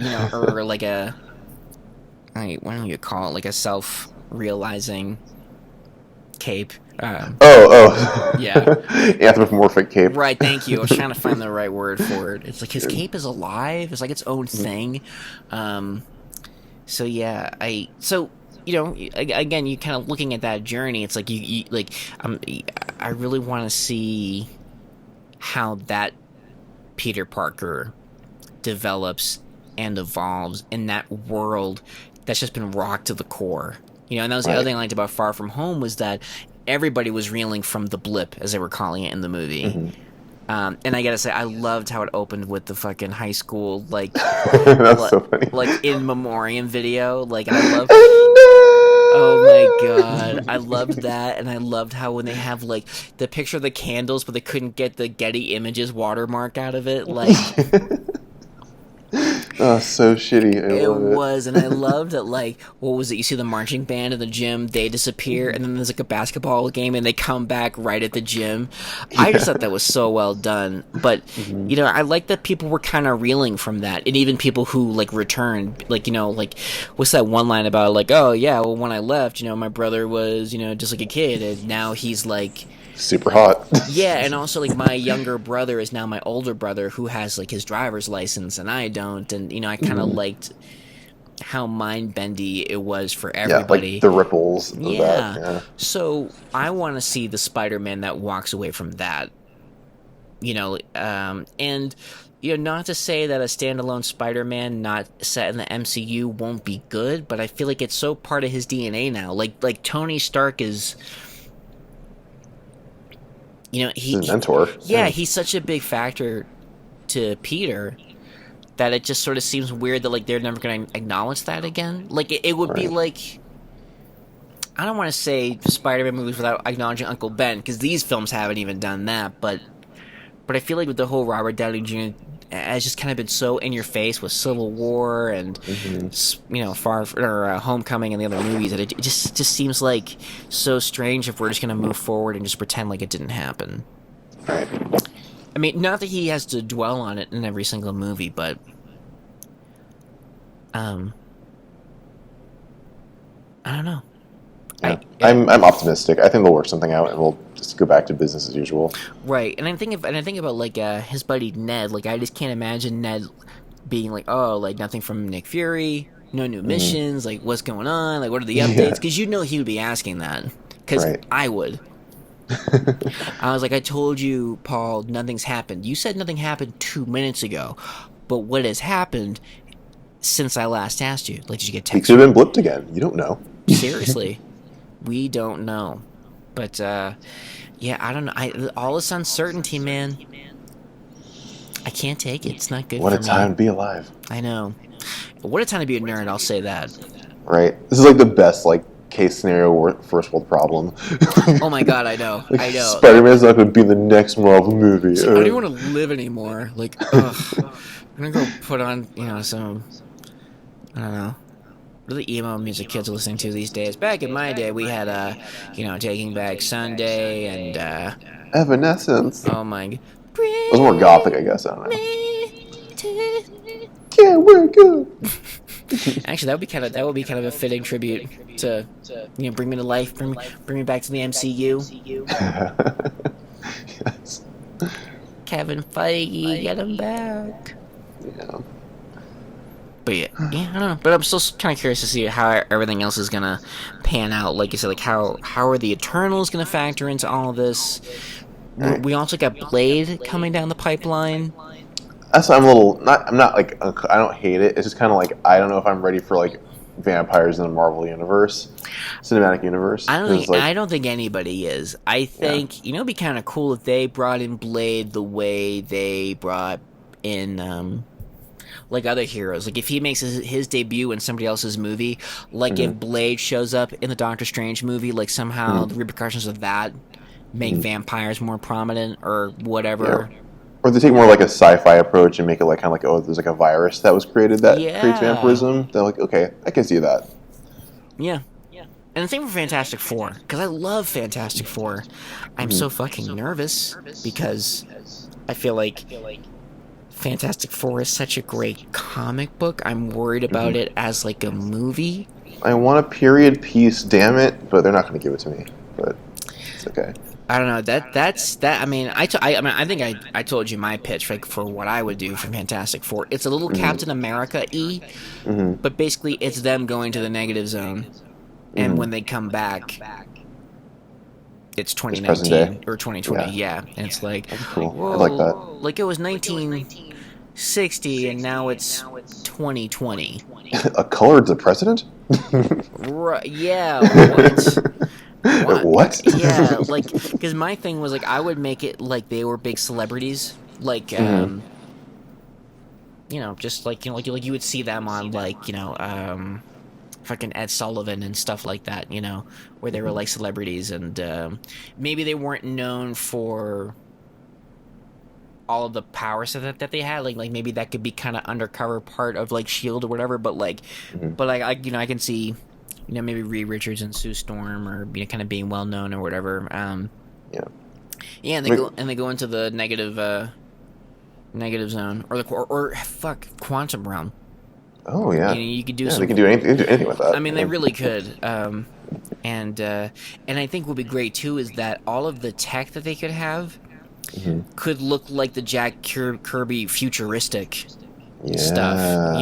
like a, what do you call it, like a self-realizing cape. Yeah. Anthropomorphic cape. Right, thank you. I was trying to find the right word for it. It's like his cape is alive. It's like its own thing. Um, so yeah, again, you kind of looking at that journey. It's like you like I really want to see how that Peter Parker develops and evolves in that world that's just been rocked to the core. And that was the other Right. thing I liked about Far From Home, was that everybody was reeling from the blip, as they were calling it in the movie. Hmm. And I gotta say, I loved how it opened with the fucking high school, That's so funny. like in memoriam video. Like, and I love, oh my god, And I loved that, and I loved how when they have like the picture of the candles, but they couldn't get the Getty Images watermark out of it. Like, oh, so shitty. I it love it. was, and I loved that. Like, what was it? You see the marching band in the gym, they disappear, and then there's like a basketball game, and they come back right at the gym. I just thought Yeah. that was so well done. But Hmm. I like that people were kind of reeling from that, and even people who like returned, like like what's that one line about? Like, oh yeah, well when I left, my brother was just like a kid, and now he's like. Super hot. Yeah, and also like my younger brother is now my older brother who has like his driver's license and I don't, and I kind of Hmm. liked how mind bendy it was for Yeah, like everybody. the ripples of that. Yeah, Yeah. so I want to see the Spider-Man that walks away from that. And not to say that a standalone Spider-Man not set in the MCU won't be good, but I feel like it's so part of his DNA now. Like Tony Stark is. His mentor. Yeah, he's such a big factor to Peter that it just sort of seems weird that like they're never going to acknowledge that again. Like it would be Right. like, I don't want to say Spider-Man movies without acknowledging Uncle Ben, because these films haven't even done that. But I feel like with the whole Robert Downey Jr. has just kind of been so in your face with Civil War and Hmm. Homecoming and the other movies that it just seems like so strange if we're just going to move forward and just pretend like it didn't happen. Right. I mean, not that he has to dwell on it in every single movie, but um, I don't know. Yeah. I'm optimistic. I think they'll work something out, and we'll just go back to business as usual. Right, and I think about like his buddy Ned. Like, I just can't imagine Ned being like, oh, like nothing from Nick Fury, no new Hmm. missions. Like, what's going on? Like, what are the Yeah. updates? Because he would be asking that. Because Right. I would. I was like, I told you, Paul, nothing's happened. You said nothing happened 2 minutes ago, but what has happened since I last asked you? Like, did you get He text? could have been blipped again. You don't know. Seriously, we don't know. But yeah, I don't know. All this uncertainty, man. I can't take it. It's not good What for a time me. to be alive. I know. What a time to be a nerd. I'll say that. Right. This is like the best like case scenario first world problem. Oh my god, I know, Like I know. Spider-Man's not going to be in the next Marvel movie. It's like, I don't even want to live anymore. Like, ugh. I'm gonna go put on, some, I don't know, really emo music kids are listening to these days. Back in my day, we had, Taking Back Sunday and, Evanescence. It oh my, was more gothic, I guess. I don't know. to... Can't wake up. Actually, that would be kind of a fitting tribute to, bring me to life, bring me back to the MCU. Yes. Kevin Feige, get him back. Yeah. But yeah, I don't know. But I'm still kind of curious to see how everything else is gonna pan out. Like you said, like how are the Eternals gonna factor into all of this? We also got Blade coming down the pipeline. That's why I'm a little not. I'm not like I don't hate it. It's just kind of like I don't know if I'm ready for like vampires in the Marvel universe, cinematic universe. I don't think anybody is. I think it'd be kind of cool if they brought in Blade the way they brought in like other heroes. Like if he makes his debut in somebody else's movie, like if Blade shows up in the Doctor Strange movie, like somehow the repercussions of that make vampires more prominent or whatever. Yeah. Or they take more like a sci-fi approach and make it like kind of like, oh, there's like a virus that was created that creates vampirism. They're like, okay, I can see that. Yeah. And the same for Fantastic Four, because I love Fantastic Four. I'm so fucking nervous because I feel like Fantastic Four is such a great comic book. I'm worried about it as like a movie. I want a period piece, damn it, but they're not going to give it to me. But it's okay. I don't know. That's that. I mean, I think I told you my pitch for what I would do for Fantastic Four. It's a little Captain America-y, but basically it's them going to the negative zone, and when they come back, it's 2019 or 2020. Yeah, and it's like, cool. Whoa, I like that. Like it was 1960, and now it's 2020. A color the president? Right? Yeah. What? What? Yeah, like, because my thing was, like, I would make it like they were big celebrities. Like, just like, like you would see them on, like, fucking Ed Sullivan and stuff like that, where they were, like, celebrities. And maybe they weren't known for all of the power stuff that they had. Like maybe that could be kind of undercover part of, like, S.H.I.E.L.D. or whatever. But, like, I can see... maybe Reed Richards and Sue Storm, or kind of being well known or whatever. And they go into the negative zone, or quantum realm. Oh yeah, you could do. They can do anything with that. I mean, they really could. And I think what would be great too is that all of the tech that they could have could look like the Jack Kirby futuristic stuff.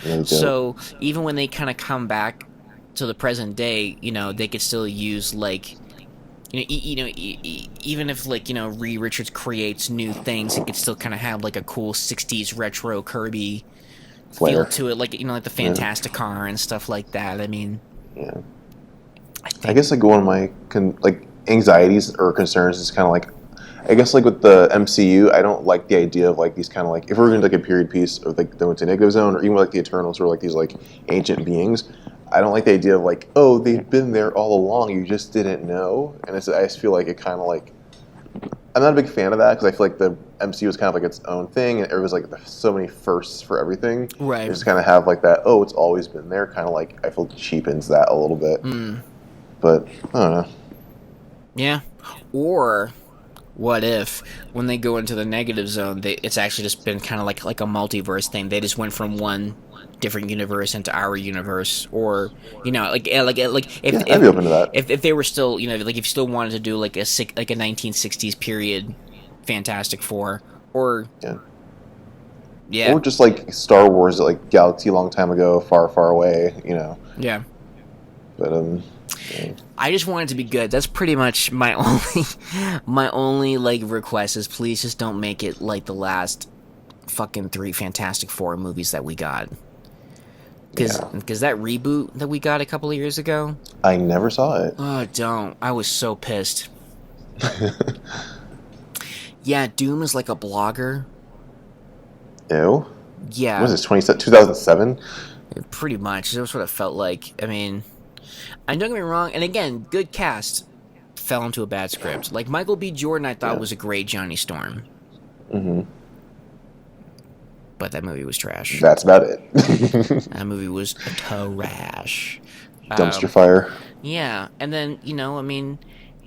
Really so even when they kind of come back to the present day, they could still use, like, even if, like, Reed Richards creates new things, it could still kind of have, like, a cool 60s retro Kirby feel to it, like, like the Fantastic Car and stuff like that. I mean, I guess, like, one of my anxieties or concerns is kind of like, I guess, like, with the MCU, I don't like the idea of, like, these kind of, like, if we're going to like a period piece of, like, they went to Negative Zone, or even like the Eternals, who are like these, like, ancient beings. I don't like the idea of, like, oh, they've been there all along, you just didn't know. And I just feel like it kind of, like... I'm not a big fan of that, because I feel like the MCU is kind of like its own thing, and it was, like, so many firsts for everything. Right. You just kind of have, like, that, oh, it's always been there, kind of, like, I feel cheapens that a little bit. But, I don't know. Yeah. Or... what if, when they go into the negative zone, it's actually just been kind of like a multiverse thing? They just went from one different universe into our universe, or if I'd be open to that. If they were still, like, if you still wanted to do like a 1960s period Fantastic Four, or or just like Star Wars, like galaxy a long time ago, far, far away, Yeah. But I just want it to be good. That's pretty much my only like request is, please just don't make it like the last fucking 3 Fantastic Four movies that we got. Because that reboot that we got a couple of years ago, I never saw it. Oh, don't! I was so pissed. Yeah, Doom is like a blogger. Ew. Yeah. What was this, 2007? Pretty much. That's what it felt like. I mean, And don't get me wrong, and again, good cast fell into a bad script. Like Michael B. Jordan, I thought Yeah. was a great Johnny Storm, Hmm. but that movie was trash. That's about it. That movie was trash. Dumpster fire. Yeah, and then I mean,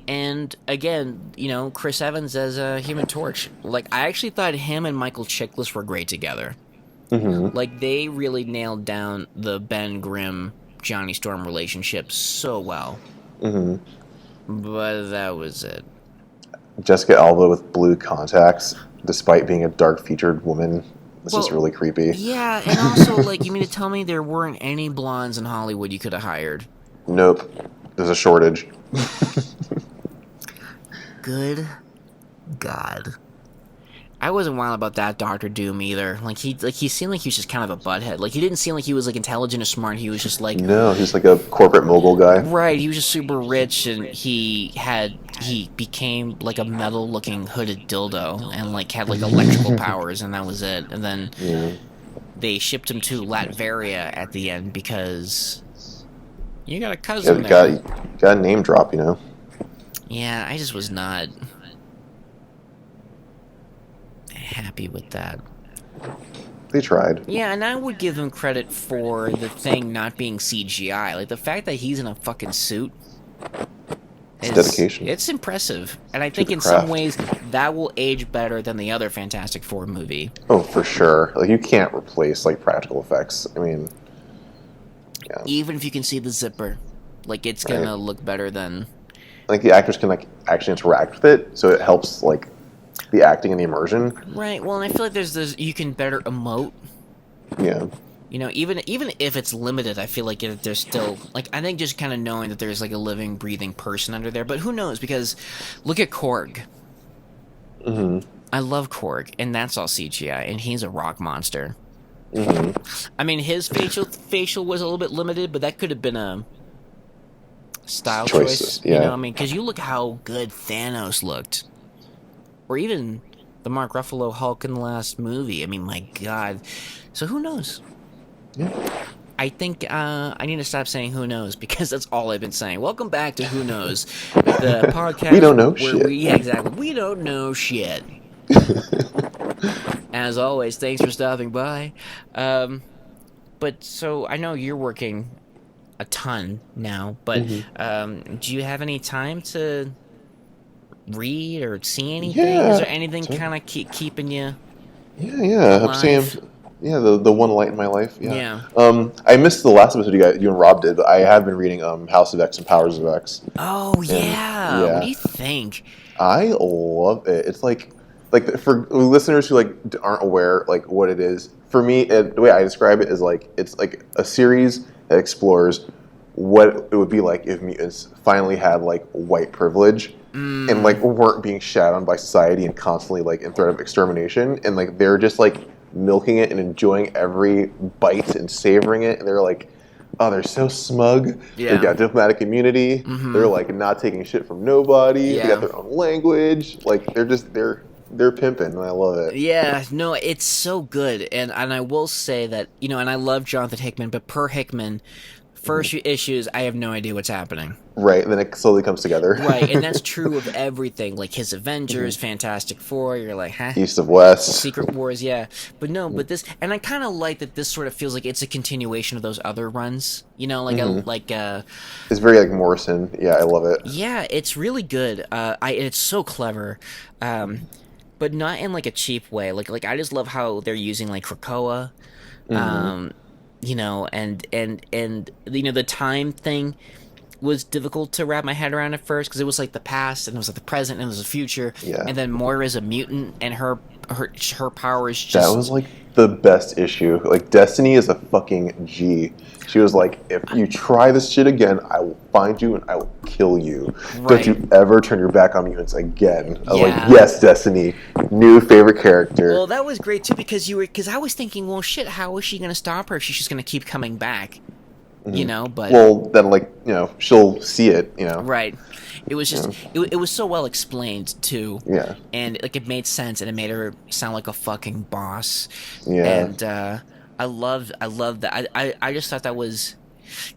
and again, Chris Evans as a Human Torch. Like I actually thought him and Michael Chiklis were great together. Hmm. Like they really nailed down the Ben Grimm Johnny Storm relationship so well. Hmm. But that was it. Jessica Alba with blue contacts, despite being a dark-featured woman. This is really creepy. Yeah, and also, like, you mean to tell me there weren't any blondes in Hollywood you could have hired? Nope. There's a shortage. Good God. I wasn't wild about that Doctor Doom either. Like he seemed like he was just kind of a butthead. Like he didn't seem like he was like intelligent or smart. He was just like No, he's like a corporate mogul guy. right. He was just super rich, and he became like a metal looking hooded dildo, and like had like electrical powers, and that was it. And then they shipped him to Latveria at the end because you got a cousin there. Got a name drop, Yeah, I just was not happy with that. They tried. Yeah, and I would give him credit for the thing not being CGI. Like the fact that he's in a fucking suit It's dedication. It's impressive. And I think the in some craft. ways that will age better than the other Fantastic Four movie. Oh, for sure. Like you can't replace like practical effects. I mean, yeah. Even if you can see the zipper, like it's gonna look better than. Like the actors can like actually interact with it, so it helps like the acting and the immersion. Right. Well, and I feel like there's you can better emote. Yeah. Even if it's limited, I feel like there's still like I think just kind of knowing that there's like a living, breathing person under there. But who knows? Because look at Korg. Mm-hmm. I love Korg, and that's all CGI, and he's a rock monster. Mm-hmm. I mean, his facial was a little bit limited, but that could have been a style Choices, choice. yeah. I mean, because you look how good Thanos looked, or even the Mark Ruffalo Hulk in the last movie. I mean, my God. So who knows? Yeah. I think I need to stop saying "who knows" because that's all I've been saying. Welcome back to "Who Knows," the podcast We don't know where shit. We don't know shit. As always, thanks for stopping by. But so I know you're working a ton now, but do you have any time to read or see anything? Yeah, Is there anything kind of keeping you? Yeah. I'm saying, the one light in my life. Yeah. I missed the last episode you and Rob did, but I have been reading House of X and Powers of X. Oh yeah. What do you think? I love it. It's like for listeners who like aren't aware like what it is. For me, the way I describe it is like it's like a series that explores what it would be like if mutants finally had like white privilege and like weren't being shat on by society and constantly like in threat of extermination, and like they're just like milking it and enjoying every bite and savoring it, and they're like, oh, they're so smug. Yeah. They've got diplomatic immunity. They're like not taking shit from nobody. They got their own language. Like they're pimping, and I love it. Yeah, no, it's so good, and I will say that and I love Jonathan Hickman, but per Hickman, first few issues, I have no idea what's happening. Right, and then it slowly comes together. Right, and that's true of everything, like his Avengers, Fantastic Four. You're like, huh? East of West, Secret Wars, yeah, but no, but this, and I kind of like that. This sort of feels like it's a continuation of those other runs. It's very like Morrison. Yeah, I love it. Yeah, it's really good. It's so clever. But not in like a cheap way. Like I just love how they're using like Krakoa, and the time thing was difficult to wrap my head around at first because it was like the past and it was like the present and it was the future. Yeah. And then Moira's a mutant and her power is just That was like the best issue. Like Destiny is a fucking G. She was like, if you try this shit again, I will find you and I will kill you. Right. Don't you ever turn your back on mutants again. I was Yeah. like, yes, Destiny, new favorite character. Well, that was great too because I was thinking, well, shit, how is she gonna stop her if she's just gonna keep coming back? But well, then she'll see it. Right. It was just it was so well explained too. Yeah. And like it made sense and it made her sound like a fucking boss. Yeah. And I loved that. I just thought that was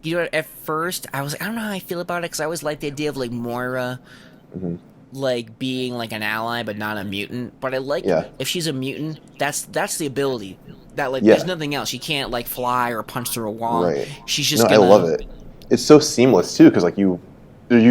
You know, at first I was like, I don't know how I feel about it because I always liked the idea of like Moira Hmm. like being like an ally but not a mutant. But I like Yeah, if she's a mutant, that's the ability. That like there's yeah, nothing else. She can't like fly or punch through a wall. right. She's No, just I love gonna it. It's so seamless too, because like you're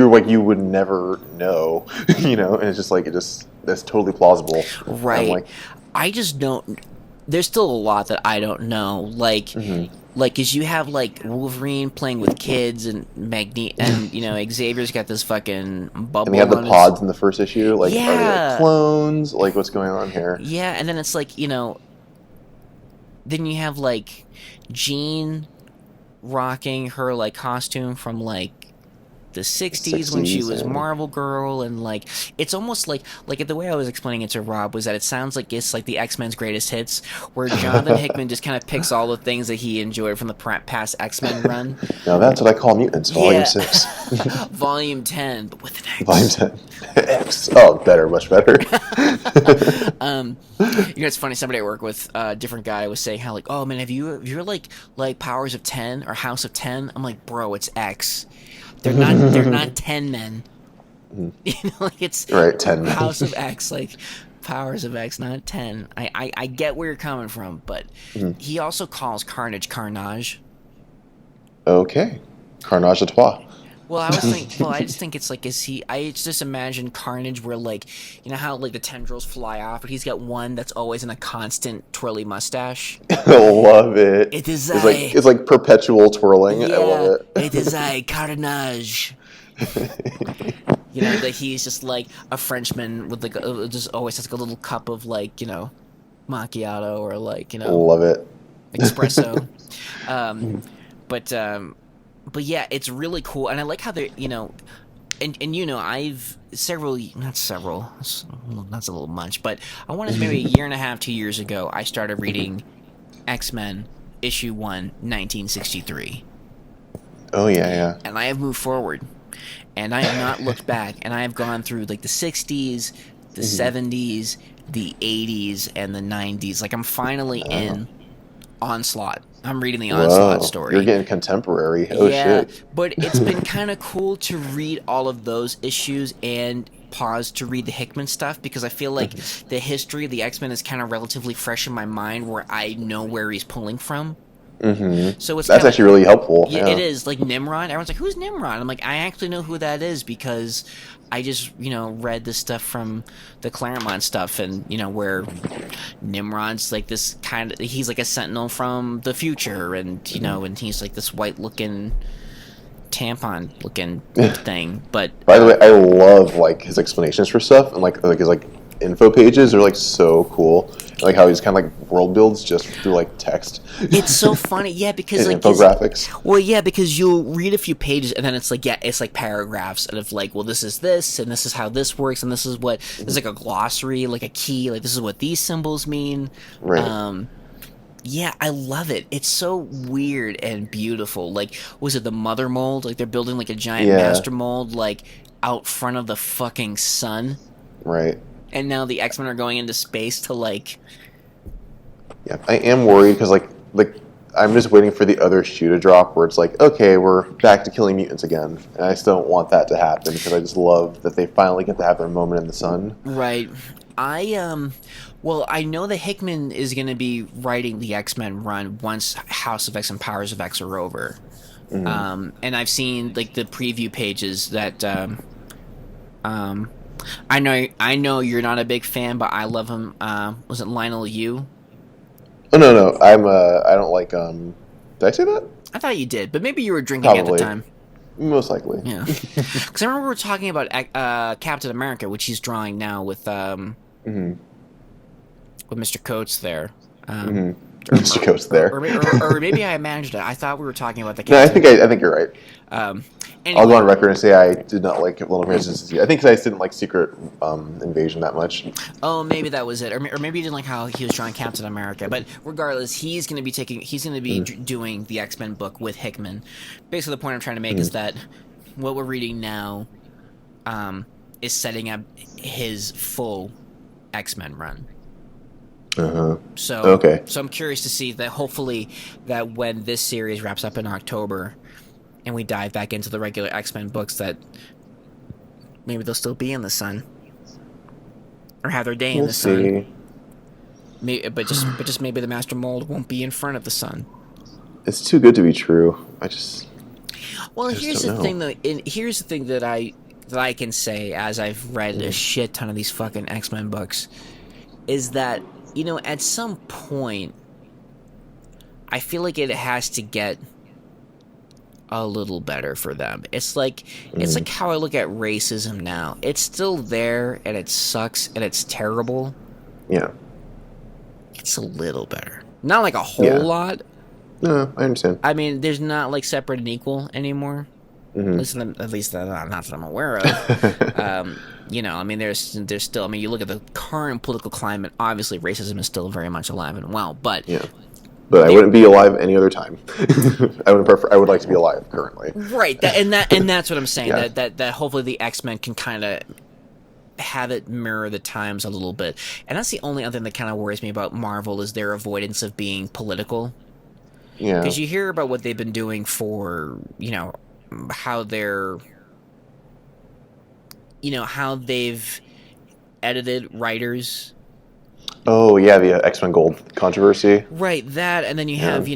like you would never know, and it's just like that's totally plausible, and I'm right. like, I just don't. There's still a lot that I don't know. hmm Like, cause you have like Wolverine playing with kids and and Xavier's got this fucking and they have bubble the on his. pods in the first issue. Like, are they like Yeah, clones? Like, what's going on here? yeah, and then it's like then you have like Jean rocking her like costume from like the The 60s when she '60s, was and Marvel Girl, and like it's almost like the way I was explaining it to Rob was that it sounds like it's like the X-Men's greatest hits, where Jonathan Hickman just kind of picks all the things that he enjoyed from the past X-Men run. now that's what I call mutants. Volume Yeah. 6, Volume 10, but with an Volume X. 10, X. Oh, better, much better. It's funny. Somebody I work with, a different guy, was saying how like, oh man, have you like Powers of 10 or House of 10? I'm like, bro, it's X. They're not 10 men. Like it's Right, 10 men. House of X, like Powers of X, not 10. I get where you're coming from, but he also calls Carnage Carnage. Okay, Carnage à Trois. Well, I just think it's like, I just imagine Carnage where like, how like the tendrils fly off, but he's got one that's always in a constant twirly mustache. I love it. It is It's like I, it's like perpetual twirling. I yeah, love it is I, Carnage. it. That he's just like a Frenchman with like just always has like a little cup of like macchiato or like Love it. espresso. Um, but yeah, it's really cool, and I like how they're and I've not several, that's a little much, but I want to say maybe a year and a half, 2 years ago, I started reading X-Men issue 1, 1963, Oh yeah, yeah. and I have moved forward, and I have not looked back, and I have gone through like the 60s, the 70s, the 80s, and the 90s. Like I'm finally Oh. in Onslaught. I'm reading the Onslaught Whoa, you're story. getting contemporary. Oh Yeah, shit. but it's been kind of cool to read all of those issues and pause to read the Hickman stuff, because I feel like the history of the X-Men is kind of relatively fresh in my mind, where I know where he's pulling from. So it's That's kind of, actually really helpful. yeah, it Yeah. is like Nimrod. Everyone's like, "Who's Nimrod?" I'm like, I actually know who that is because I just read this stuff from the Claremont stuff, and where Nimrod's like this kind of, he's like a sentinel from the future, and and he's like this white looking tampon looking thing, but By the way, I love like his explanations for stuff, and like his like info pages are like so cool. Like how he's kind of like world builds just through like text it's so funny, yeah, because and like infographics. well, yeah, because you'll read a few pages and then it's like, yeah, it's like paragraphs of like, well, this is this, and this is how this works, and this is what there's like a glossary, like a key, like this is what these symbols mean. Right. Yeah, I love it. It's so weird and beautiful. Like, was it the mother mold? Like they're building like a giant Yeah. master mold like out front of the fucking sun, Right. and now the X-Men are going into space to like. Yeah. I am worried because like I'm just waiting for the other shoe to drop where it's like, okay, we're back to killing mutants again, and I still don't want that to happen because I just love that they finally get to have their moment in the sun. Right. Well, I know that Hickman is going to be writing the X-Men run once House of X and Powers of X are over. And I've seen like the preview pages that I know you're not a big fan, but I love him. Was it Lionel Yu? Oh no, I don't like Did I say that? I thought you did, but maybe you were drinking at the Probably. time. Most likely. Yeah. Because I remember we were talking about Captain America, which he's drawing now with Mr. Coates there. Mr. Coates there. Or maybe I imagined it. I thought we were talking about the No, Captain. I think you're right. Anyway, I'll go on record and say I did not like Little Resistance. I think 'cause I didn't like Secret Invasion that much. oh, maybe that was it, or maybe you didn't like how he was drawing Captain America. But regardless, he's going to be doing the X-Men book with Hickman. Basically, the point I'm trying to make is that what we're reading now is setting up his full X-Men run. Uh-huh. So Okay. so I'm curious to see that hopefully that when this series wraps up in October and we dive back into the regular X-Men books, that maybe they'll still be in the sun or have their day in We'll the sun. see. But just maybe the Master Mold won't be in front of the sun. It's too good to be true. Well, I just here's don't the know. thing though. Here's the thing that I can say as I've read a shit ton of these fucking X-Men books is that, at some point I feel like it has to get a little better for them. It's like how I look at racism now. It's still there and it sucks and it's terrible. Yeah. It's a little better. Not like a whole Yeah. lot. No, I understand. I mean, there's not like separate and equal anymore. At least not that I'm aware of. I mean, there's still. I mean, you look at the current political climate. Obviously, racism is still very much alive and well. But Yeah. But I wouldn't be alive any other time. I would like to be alive currently. right, and that's what I'm saying. Yeah. That hopefully the X-Men can kind of have it mirror the times a little bit. And that's the only other thing that kind of worries me about Marvel is their avoidance of being political. Yeah. Because you hear about what they've been doing for, how how they've edited writers. Oh yeah, the X-Men Gold controversy. Right, that, and then you have,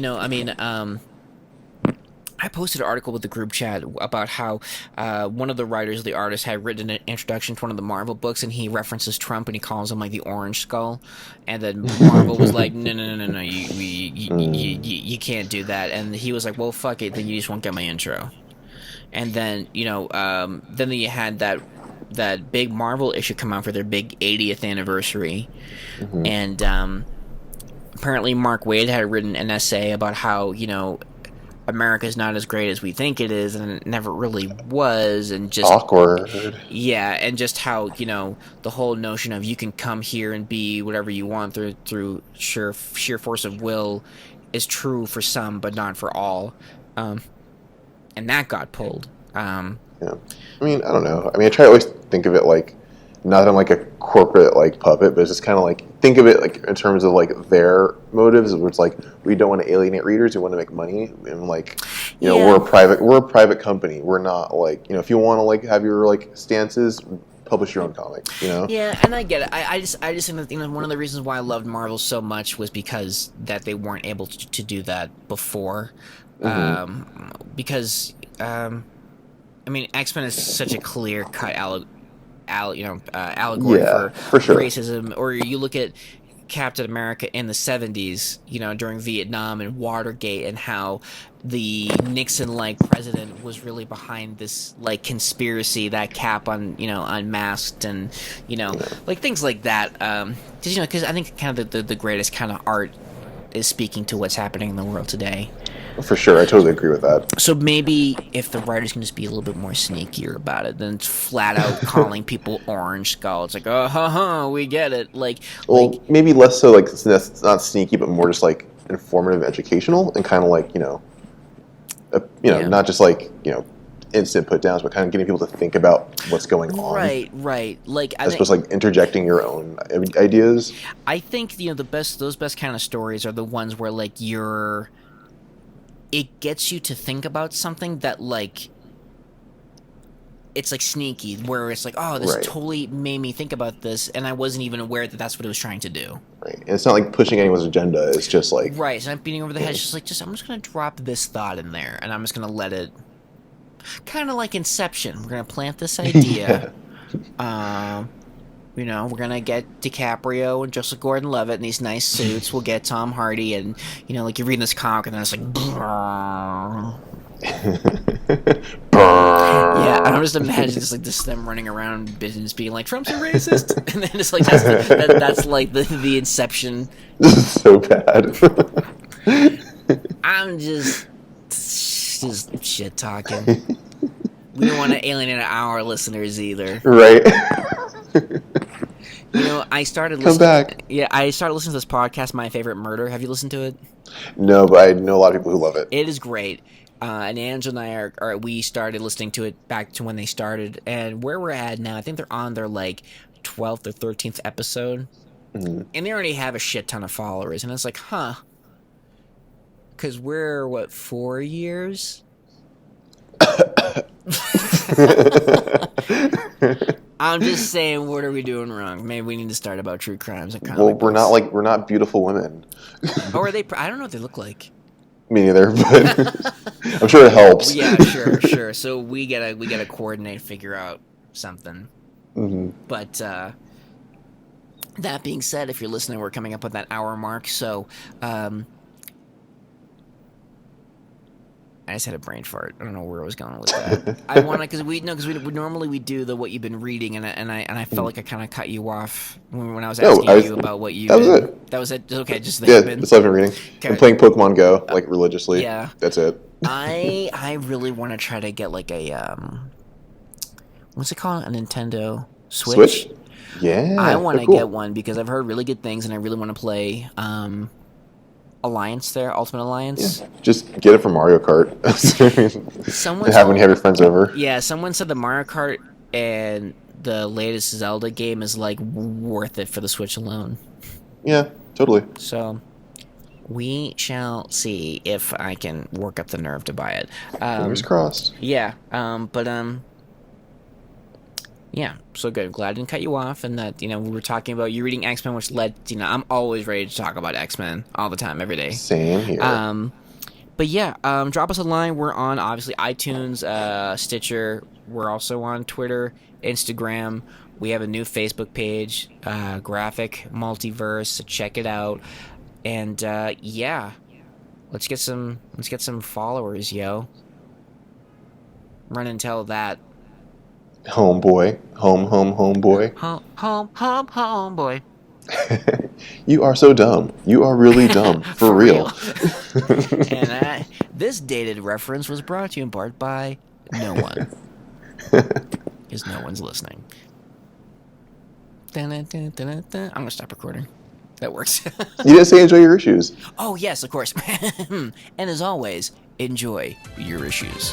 I posted an article with the group chat about how one of the writers, the artist, had written an introduction to one of the Marvel books, and he references Trump, and he calls him like the Orange Skull, and then Marvel was like, no, you can't do that, and he was like, well, fuck it, then you just won't get my intro, and then then you had that big Marvel issue come out for their big 80th anniversary, and apparently Mark Waid had written an essay about how America's not as great as we think it is, and it never really was, and just awkward. Yeah, and just how the whole notion of you can come here and be whatever you want through sheer force of will is true for some, but not for all, and that got pulled. Yeah. I mean, I don't know. I mean, I try to always think of it like not that I'm like a corporate like puppet, but it's just kind of like think of it like in terms of like their motives, where it's like we don't want to alienate readers, we want to make money, and like we're a private company. We're not like if you want to like have your like stances, publish your own comic. Yeah, and I get it. I just think that one of the reasons why I loved Marvel so much was because that they weren't able to do that before, because I mean X-Men is such a clear cut allegory for sure. racism. Or you look at Captain America in the 70s, during Vietnam and Watergate, and how the Nixon-like president was really behind this like conspiracy that Cap unmasked, and like things like that. Because I think kind of the greatest kind of art is speaking to what's happening in the world today. For sure, I totally agree with that. So maybe if the writers can just be a little bit more sneakier about it, then it's flat out calling people Orange Skull. It's like, we get it. Maybe less so like it's not sneaky, but more just like informative, educational, and kind of like not just like instant put downs, but kind of getting people to think about what's going on. Right. Like as opposed to like interjecting your own ideas. I think those best kind of stories are the ones where like it gets you to think about something that like it's like sneaky, where it's like, oh, this totally made me think about this, and I wasn't even aware that that's what it was trying to do. Right, and it's not like pushing anyone's agenda. It's just like it's not beating over the head. It's just like I'm just gonna drop this thought in there, and I'm just gonna let it, kind of like Inception. We're gonna plant this idea. We're gonna get DiCaprio and Joseph Gordon-Levitt in these nice suits. We'll get Tom Hardy, and like you're reading this comic, and then it's like, yeah. I'm just imagining just them running around business, being like, Trump's a racist, and then it's like that's like the Inception. This is so bad. I'm just shit talking. We don't want to alienate our listeners either. Right. I started listening. Come back. Yeah, I started listening to this podcast, My Favorite Murder. Have you listened to it? No, but I know a lot of people who love it. It is great. And Angela and I we started listening to it back to when they started, and where we're at now, I think they're on their like 12th or 13th episode. Mhm. And they already have a shit ton of followers, and it's like, huh? Because we're what, 4 years? I'm just saying, what are we doing wrong? Maybe we need to start about true crimes and Well, comic books. we're not beautiful women. Or are they? I don't know what they look like. Me neither, but I'm sure it helps. Yeah, sure. So we gotta coordinate, figure out something. Hmm. But that being said, if you're listening, we're coming up with that hour mark. So I just had a brain fart. I don't know where I was going with that. I want to because we normally we do the what you've been reading, and I felt like I kind of cut you off when I was No, asking you about what you. That was it. That was it. Okay, just that Yeah, you've been. that's all I've been reading. Okay. I'm playing Pokemon Go like religiously. Yeah. That's it. I really want to try to get like a what's it called? A Nintendo Switch? Yeah. I want to cool. get one because I've heard really good things, and I really want to play Alliance there, Ultimate Alliance. Yeah. Just get it from Mario Kart. And have when you have your friends over. Yeah, someone said the Mario Kart and the latest Zelda game is like worth it for the Switch alone. Yeah, totally. So we shall see if I can work up the nerve to buy it. Fingers crossed. Yeah, yeah, so good. Glad I didn't cut you off, and that we were talking about you reading X-Men, which led. I'm always ready to talk about X-Men all the time, every day. Same here. But yeah, drop us a line. We're on obviously iTunes, Stitcher. We're also on Twitter, Instagram. We have a new Facebook page, Graphic Multiverse. So check it out, and yeah, let's get some followers, yo. Run and tell that. Homeboy. Homeboy. Homeboy. You are so dumb. You are really dumb. For real. And this dated reference was brought to you in part by no one. Because no one's listening. I'm going to stop recording. That works. You didn't say enjoy your issues. Oh, yes, of course. And as always, enjoy your issues.